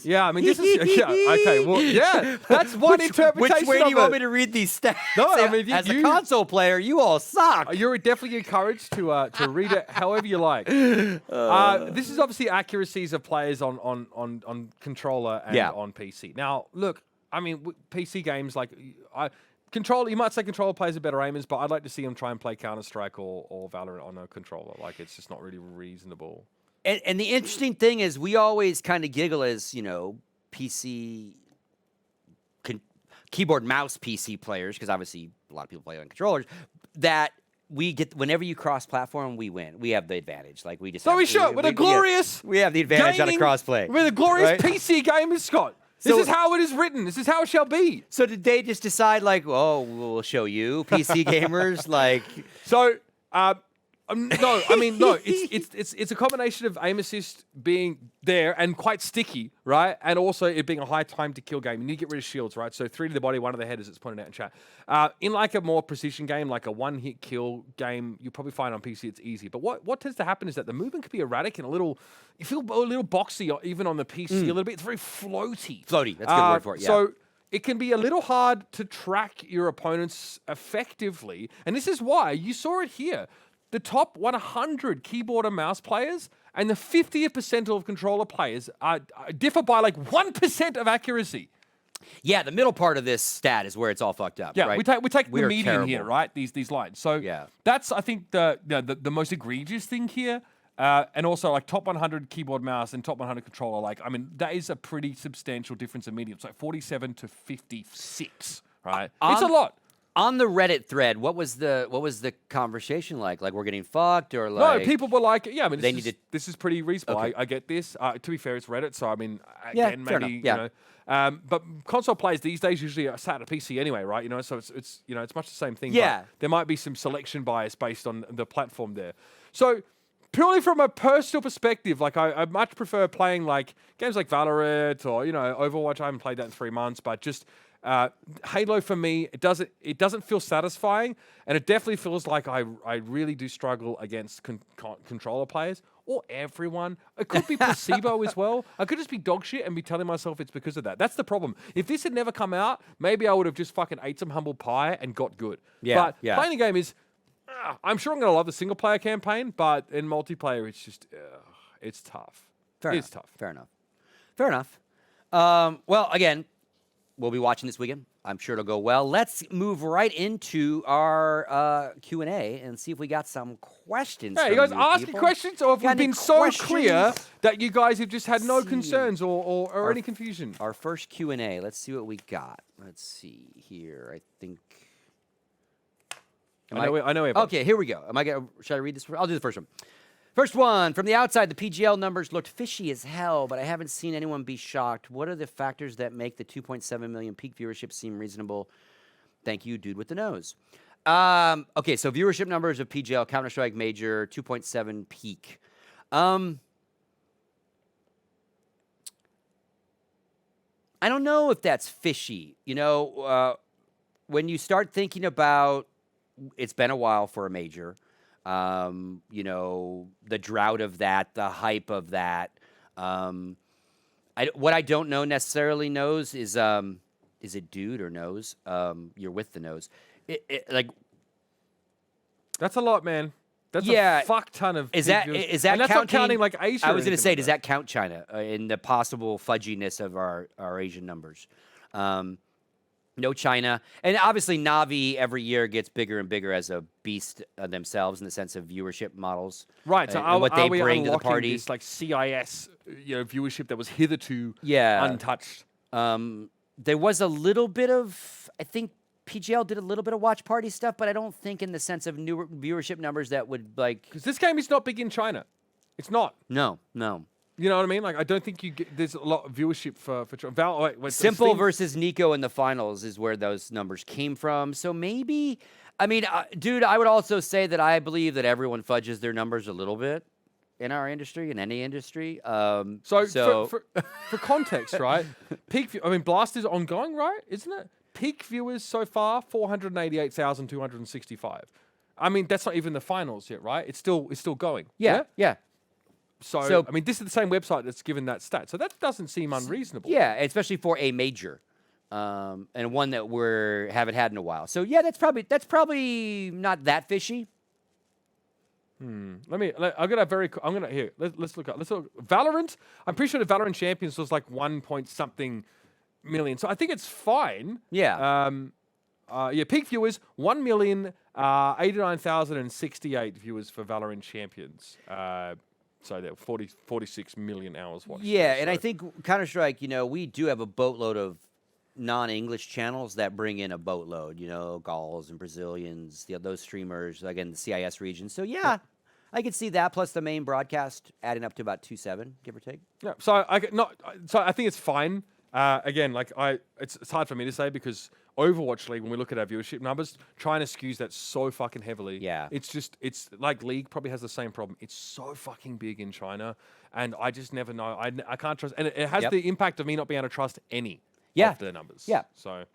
Yeah, I mean, this is okay. Well, that's one interpretation. Which way do you want me to read these stats? No, I mean, as a console player, you all suck. You're definitely encouraged to read it however you like. This is obviously accuracies of players on controller and on PC. Now, look, I mean, PC games controller. You might say controller players are better aimers, but I'd like to see them try and play Counter-Strike or Valorant on a controller. Like, it's just not really reasonable. And the interesting thing is, we always kind of giggle as, PC, keyboard, mouse PC players, because obviously a lot of people play on controllers, that we get, whenever you cross-platform, we win. We have the advantage. Like, we just we have the advantage on a cross-play. We're the glorious PC gamers, Scott. This is how it is written. This is how it shall be. So did they just decide, like, oh, we'll show you, PC gamers? Like, so... no, I mean, no. It's a combination of aim assist being there and quite sticky, right? And also it being a high time to kill game. You need to get rid of shields, right? So 3 to the body, 1 to the head, as it's pointed out in chat. In like a more precision game, like a one-hit kill game, you probably find on PC it's easy. But what tends to happen is that the movement can be erratic and you feel a little boxy, or even on the PC a little bit. It's very floaty. Floaty, that's a good word for it. Yeah. So it can be a little hard to track your opponents effectively, and this is why you saw it here. The top 100 keyboard and mouse players and the 50th percentile of controller players differ by like 1% of accuracy. Yeah, the middle part of this stat is where it's all fucked up. Yeah, right? we take the median terrible here, right? These lines. So that's I think the most egregious thing here. And also, like, top 100 keyboard, mouse, and top 100 controller. Like, I mean, that is a pretty substantial difference in medium. It's like 47 to 56, right? It's a lot. On the Reddit thread, what was the conversation like? Like, we're getting fucked, or like? No, people were like, yeah, I mean, They this is pretty reasonable. Okay. I get this. To be fair, it's Reddit, so I mean, Yeah, again, fair maybe enough. you know. But console players these days usually are sat at a PC anyway, right? You know, so it's you know, it's much the same thing. Yeah. But there might be some selection bias based on the platform there. So purely from a personal perspective, like I much prefer playing like games like Valorant or, you know, Overwatch. I haven't played that in 3 months, but just Halo for me, it doesn't feel satisfying, and it definitely feels like I really do struggle against controller players or everyone. It could be placebo as well. I could just be dog shit and be telling myself it's because of that. That's the problem. If this had never come out, maybe I would have just fucking ate some humble pie and got good. Yeah, But playing the game is, I'm sure I'm going to love the single player campaign, but in multiplayer, it's just, it's tough. It's tough. Fair enough. Well, again, we'll be watching this weekend. I'm sure it'll go well. Let's move right into our Q&A and see if we got some questions. Hey, you from guys asking people. questions, or have we Got any been so clear questions? that you guys have just had no See. concerns or any confusion? Our first Q&A. Let's see what we got. Let's see here. I think. I know we have Okay, here we go. Should I read this? I'll do the first one. First one, from the outside, the PGL numbers looked fishy as hell, but I haven't seen anyone be shocked. What are the factors that make the 2.7 million peak viewership seem reasonable? Thank you, dude with the nose. Okay, so viewership numbers of PGL, Counter-Strike Major, 2.7 peak. I don't know if that's fishy. You know, when you start thinking about, it's been a while for a major. You know, the drought of that, the hype of that. What I don't know necessarily knows is it dude or nose? You're with the nose. Like, That's a lot, man. That's Yeah. a fuck ton of. is that videos. is that and that's counting, not counting like Asia. I was going to say, does that count China in the possible fudginess of our Asian numbers? No China. And obviously Navi every year gets bigger and bigger as a beast themselves in the sense of viewership models. Right. So and what they we bring to the unlocking party. this like CIS, you know, viewership that was hitherto Yeah. untouched? There was a little bit of, I think PGL did a little bit of watch party stuff, but I don't think in the sense of new viewership numbers that would like. Because this game is not big in China. It's not. No. You know what I mean? Like, I don't think there's a lot of viewership for Val. Wait, Simple Steam- versus Nico in the finals is where those numbers came from. So maybe, I mean, dude, I would also say that I believe that everyone fudges their numbers a little bit in our industry, in any industry. So for context, right? I mean, Blast is ongoing, right? Isn't it? Peak viewers so far 488,265. I mean, that's not even the finals yet, right? It's still going. Yeah. So I mean, this is the same website that's given that stat. So that doesn't seem unreasonable. Yeah, especially for a major, and one that haven't had in a while. So yeah, that's probably not that fishy. I'm gonna here. Let's look up. Valorant. I'm pretty sure the Valorant Champions was like 1 point something million. So I think it's fine. Yeah. Peak viewers 1,089,068 viewers for Valorant Champions. So there 46 million hours watched. Yeah, there, and so. I think Counter-Strike, you know, we do have a boatload of non-English channels that bring in a boatload, you know, Gauls and Brazilians, those streamers, again, the CIS region. So yeah, I could see that, plus the main broadcast adding up to about 2.7, give or take. Yeah, so I think it's fine. Again, like it's hard for me to say because Overwatch League, when we look at our viewership numbers, China skews that so fucking heavily. Yeah. It's like League probably has the same problem. It's so fucking big in China, and I just never know. I can't trust, and it has the impact of me not being able to trust any of the numbers. Yeah. So.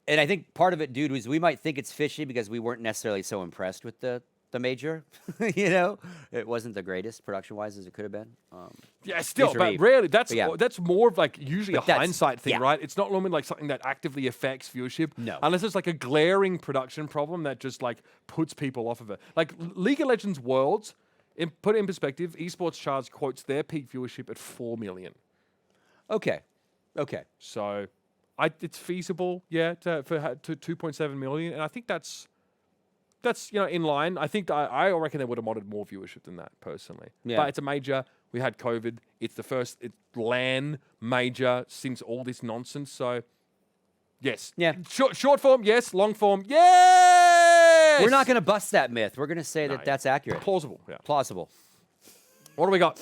And I think part of it, dude, was we might think it's fishy because we weren't necessarily so impressed with the major. You know, it wasn't the greatest production-wise as it could have been. Yeah, still, for but me. rarely. That's But yeah. that's more of like usually But a that's- hindsight thing, yeah. right? It's not normally like something that actively affects viewership. No. Unless it's like a glaring production problem that just like puts people off of it. Like League of Legends Worlds, put it in perspective, Esports Charts quotes their peak viewership at 4 million. Okay. So it's feasible, yeah, to 2.7 million, and I think that's that's in line. I think I reckon they would have wanted more viewership than that personally. Yeah. But it's a major. We had COVID. It's the first LAN major since all this nonsense. So yes. Yeah. Short form, yes. Long form, yes. We're not going to bust that myth. We're going to say that that's accurate. Plausible. Yeah. Plausible. What do we got?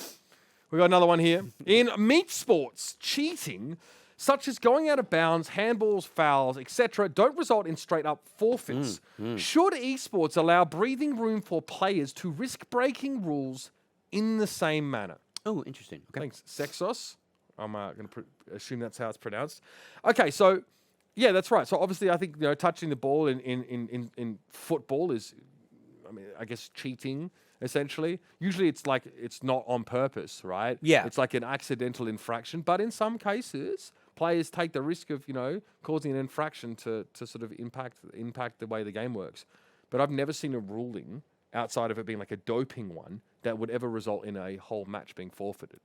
We got another one here. In meat sports, cheating, such as going out of bounds, handballs, fouls, etc., don't result in straight-up forfeits. Should esports allow breathing room for players to risk breaking rules in the same manner? Oh, interesting. Okay. Thanks, Sexos. I'm going to assume that's how it's pronounced. Okay, so yeah, that's right. So obviously, I think touching the ball in football is, I guess, cheating. Essentially, usually it's not on purpose, right? Yeah, it's like an accidental infraction. But in some cases, players take the risk of causing an infraction to sort of impact the way the game works. But I've never seen a ruling outside of it being like a doping one that would ever result in a whole match being forfeited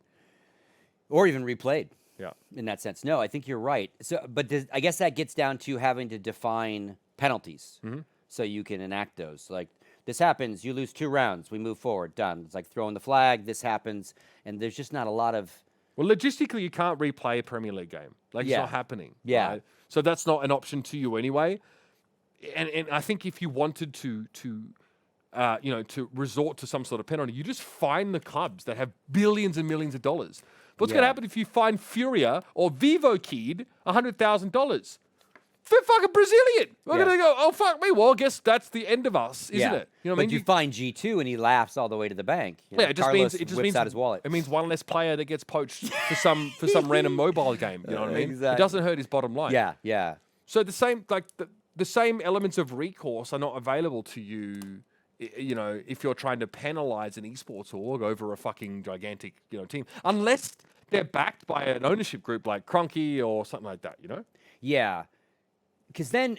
or even replayed. Yeah, in that sense, no, I think you're right. So, but I guess that gets down to having to define penalties so you can enact those. Like, this happens, you lose 2 rounds, we move forward, done. It's like throwing the flag, this happens, and there's just not a lot of... Well, logistically, you can't replay a Premier League game. It's not happening. Yeah. Right? So that's not an option to you anyway. And I think if you wanted to resort to some sort of penalty, you just fine the clubs that have billions and millions of dollars. What's going to happen if you fine Furia or Vivo Kid $100,000? They're fucking Brazilian. We're going to go, oh, fuck me. Well, I guess that's the end of us, isn't it? You know what I mean? You find G2 and he laughs all the way to the bank. It just means out his wallet. It means one less player that gets poached for some random mobile game. You know what I mean? Exactly. It doesn't hurt his bottom line. Yeah, yeah. So the same the same elements of recourse are not available to you. If you're trying to penalize an esports org over a fucking gigantic team, unless they're backed by an ownership group like Cronky or something like that. Yeah. Because then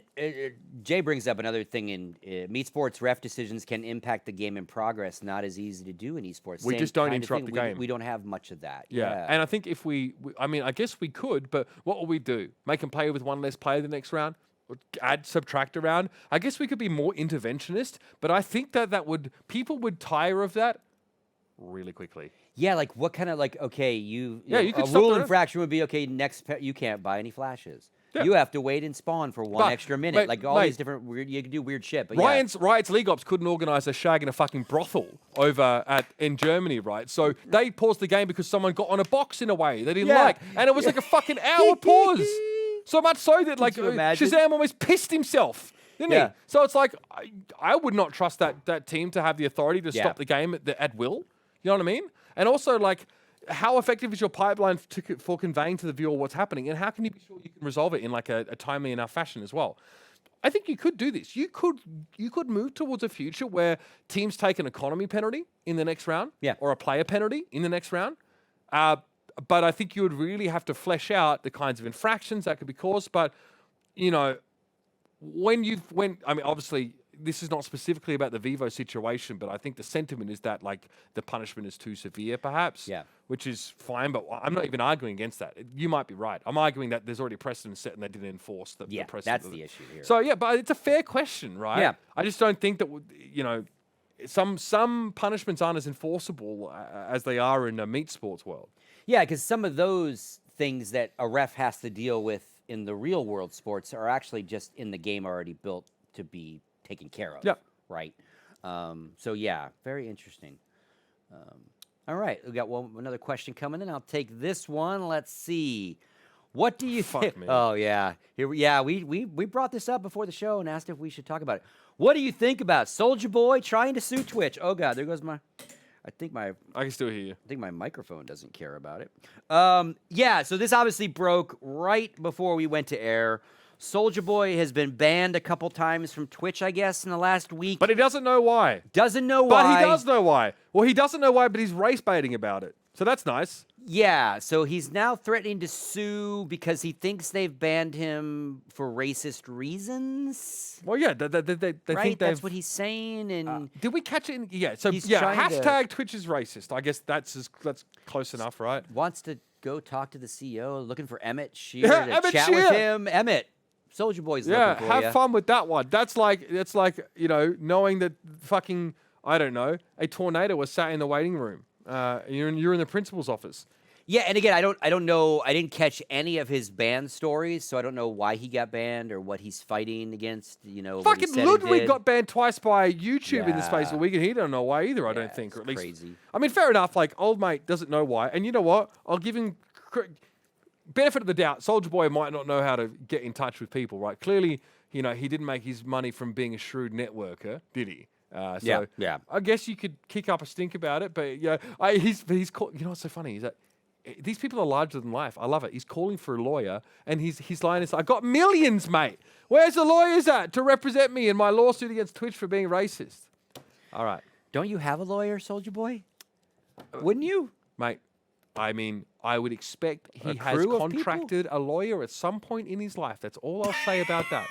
Jay brings up another thing in meat sports. Ref decisions can impact the game in progress. Not as easy to do in esports. We just don't interrupt the game. We don't have much of that. Yeah. And I think if I guess we could, but what will we do? Make them play with one less player the next round? Add, subtract around? I guess we could be more interventionist, but I think that people would tire of that really quickly. Yeah, like what kind of okay, you could a rule rule infraction would be you can't buy any flashes. Yeah. You have to wait and spawn for one extra minute. These different weird, you can do weird shit. But Riot's League Ops couldn't organize a shag in a fucking brothel over in Germany, right? So they paused the game because someone got on a box in a way they didn't like. And it was like a fucking hour pause. So much so that Shazam almost pissed himself. Didn't he? So it's like, I would not trust that team to have the authority to stop the game at will. You know what I mean? And also, how effective is your pipeline for conveying to the viewer what's happening, and how can you be sure you can resolve it in a timely enough fashion as well? I think you could do this. You could move towards a future where teams take an economy penalty in the next round, or a player penalty in the next round. But I think you would really have to flesh out the kinds of infractions that could be caused. But obviously, this is not specifically about the Vivo situation, but I think the sentiment is that the punishment is too severe, perhaps. Yeah. Which is fine, but I'm not even arguing against that. You might be right. I'm arguing that there's already precedent set and they didn't enforce the precedent. That's the issue here. So but it's a fair question, right? Yeah. I just don't think that some punishments aren't as enforceable as they are in the meat sports world. Yeah, because some of those things that a ref has to deal with in the real world sports are actually just in the game already built to be taken care of. Yeah. Right. So very interesting. All right, we got another question coming in. I'll take this one. Let's see. What do you think? Oh yeah, we brought this up before the show and asked if we should talk about it. What do you think about Soldier Boy trying to sue Twitch? Oh god, there goes my. I can still hear you. I think my microphone doesn't care about it. So this obviously broke right before we went to air. Soldier Boy has been banned a couple times from Twitch, I guess, in the last week. But he doesn't know why. But he does know why. Well, he doesn't know why, but he's race baiting about it. So that's nice. Yeah, so he's now threatening to sue because he thinks they've banned him for racist reasons. Well, yeah, they think that's what he's saying. And did we catch it? Hashtag Twitch is racist. I guess that's close enough, right? Wants to go talk to the CEO, looking for Emmett Shear to chat with him. Emmett. Soldier Boy's Yeah, looking for have ya. fun with that one. That's like knowing that fucking I don't know a tornado was sat in the waiting room. You're in the principal's office. Yeah, and again, I don't know. I didn't catch any of his ban stories, so I don't know why he got banned or what he's fighting against. What he Fucking said he Ludwig did. got banned twice by YouTube in the space of a Yeah. week, and he don't know why either. I Yeah, don't think, or at it's least. crazy. I mean, fair enough. Like old mate doesn't know why, and you know what? I'll give him benefit of the doubt. Soldier Boy might not know how to get in touch with people, right? Clearly, he didn't make his money from being a shrewd networker, did he? So yeah. I guess you could kick up a stink about it, but yeah, he's called. You know what's so funny is that these people are larger than life. I love it. He's calling for a lawyer, and his line is, "I got millions, mate. Where's the lawyers at to represent me in my lawsuit against Twitch for being racist?" All right, Don't you have a lawyer, Soldier Boy? Wouldn't you? mate. I mean, I would expect he A has crew of contracted a lawyer at some point in his life. That's all I'll say about that.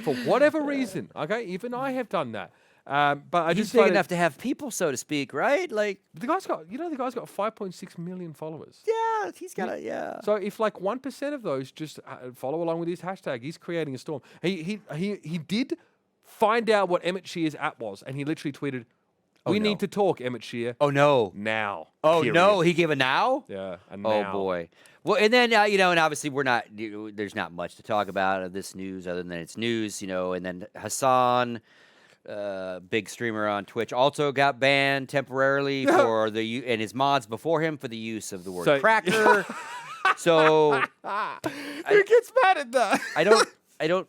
For whatever reason, okay? Even I have done that. But I He's just big find it- enough to have people, so to speak, right? Like, the guy's got 5.6 million followers. yeah, he's got a So if like 1% of those just follow along with his hashtag, he's creating a storm. He did find out what Emmett Shear's app was, and he literally tweeted, "We no. need to talk, Emmett Shear, Oh no! now." Oh period." no! He gave a now. Yeah. And Oh now. boy. Well, and then and obviously we're not. There's not much to talk about of this news other than it's news, And then Hassan, big streamer on Twitch, also got banned temporarily for and his mods before him for the use of the word So- cracker. So Who gets mad at that? I don't.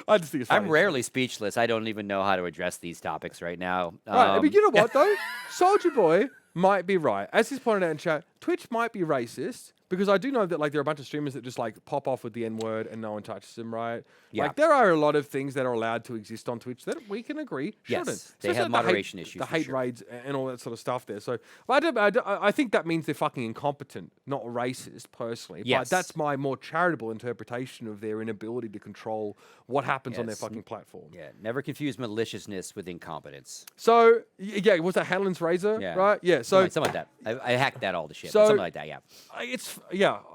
I just think it's funny. I'm rarely speechless. I don't even know how to address these topics right now. Right, I mean, you know what though? Soldier Boy might be right. As he's pointed out in chat, Twitch might be racist because I do know that like there are a bunch of streamers that just like pop off with the N-word and no one touches them, right? Yeah. Like there are a lot of things that are allowed to exist on Twitch that we can agree Yes, shouldn't. they have Especially like moderation issues the for hate sure. raids and all that sort of stuff there. So I think that means they're fucking incompetent, not racist personally. Yes. But that's my more charitable interpretation of their inability to control what happens on their Yes. fucking platform. Yeah, never confuse maliciousness with incompetence. So yeah, was that Hanlon's razor? Yeah. Right? Yeah. So Something like that. I hacked that all to shit. So- but something like that. Yeah.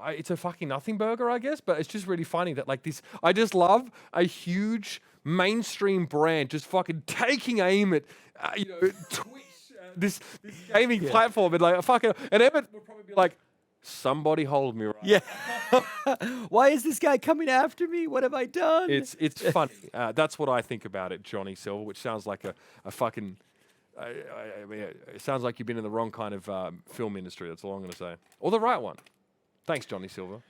it's a fucking nothing burger, I guess. But it's just really funny that like this. I just love a huge mainstream brand just fucking taking aim at Twitch, this gaming platform, and like and Emmett would probably be like, "Somebody hold me right." Yeah. Why is this guy coming after me? What have I done? It's funny. That's what I think about it, Johnny Silver, which sounds like a fucking. I mean, it sounds like you've been in the wrong kind of film industry. That's all I'm going to say, or the right one. Thanks, Johnny Silver.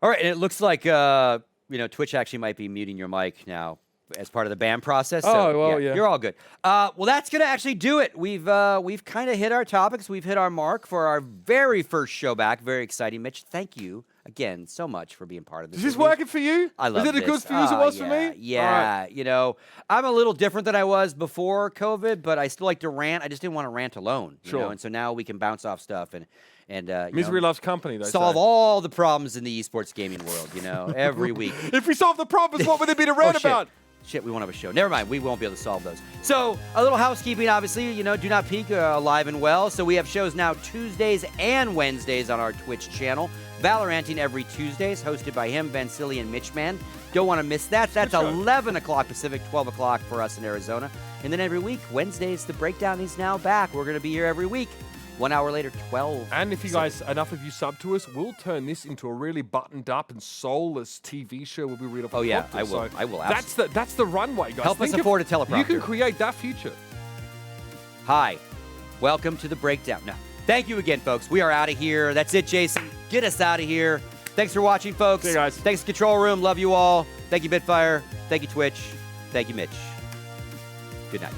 All right, and it looks like Twitch actually might be muting your mic now as part of the ban process. So, Oh, well, yeah. You're all good. Well, that's gonna actually do it. We've kind of hit our topics. We've hit our mark for our very first show back. Very exciting, Mitch. Thank you again so much for being part of this. Is this with me. working for you? I love Is it as this. good for you as it was for me? Yeah, All right. I'm a little different than I was before COVID, but I still like to rant. I just didn't want to rant alone. Sure. And so now we can bounce off stuff and Misery loves company, they solve say. all the problems in the esports gaming world. Every week. If we solve the problems, what would there be to rant shit. about? Shit, we won't have a show. Never mind, we won't be able to solve those. So, a little housekeeping, obviously, Do Not Peek, alive and well. So we have shows now Tuesdays and Wednesdays on our Twitch channel. Valoranting every Tuesdays, hosted by him, Van Silly, and Mitch Man. Don't want to miss that. That's Good show. 11 o'clock Pacific, 12 o'clock for us in Arizona. And then every week, Wednesdays, the breakdown is now back. We're going to be here every week. 1 hour later, 12. And if you guys, enough of you sub to us, we'll turn this into a really buttoned up and soulless TV show where we read off. Oh, the yeah, prompter. I will. So I will That's the runway, guys. Help us Think of- afford a teleprompter. You can create that future. Hi, welcome to the breakdown. No, thank you again, folks. We are out of here. That's it, Jason. Get us out of here. Thanks for watching, folks. See you guys. Thanks, Control Room. Love you all. Thank you, Bitfire. Thank you, Twitch. Thank you, Mitch. Good night.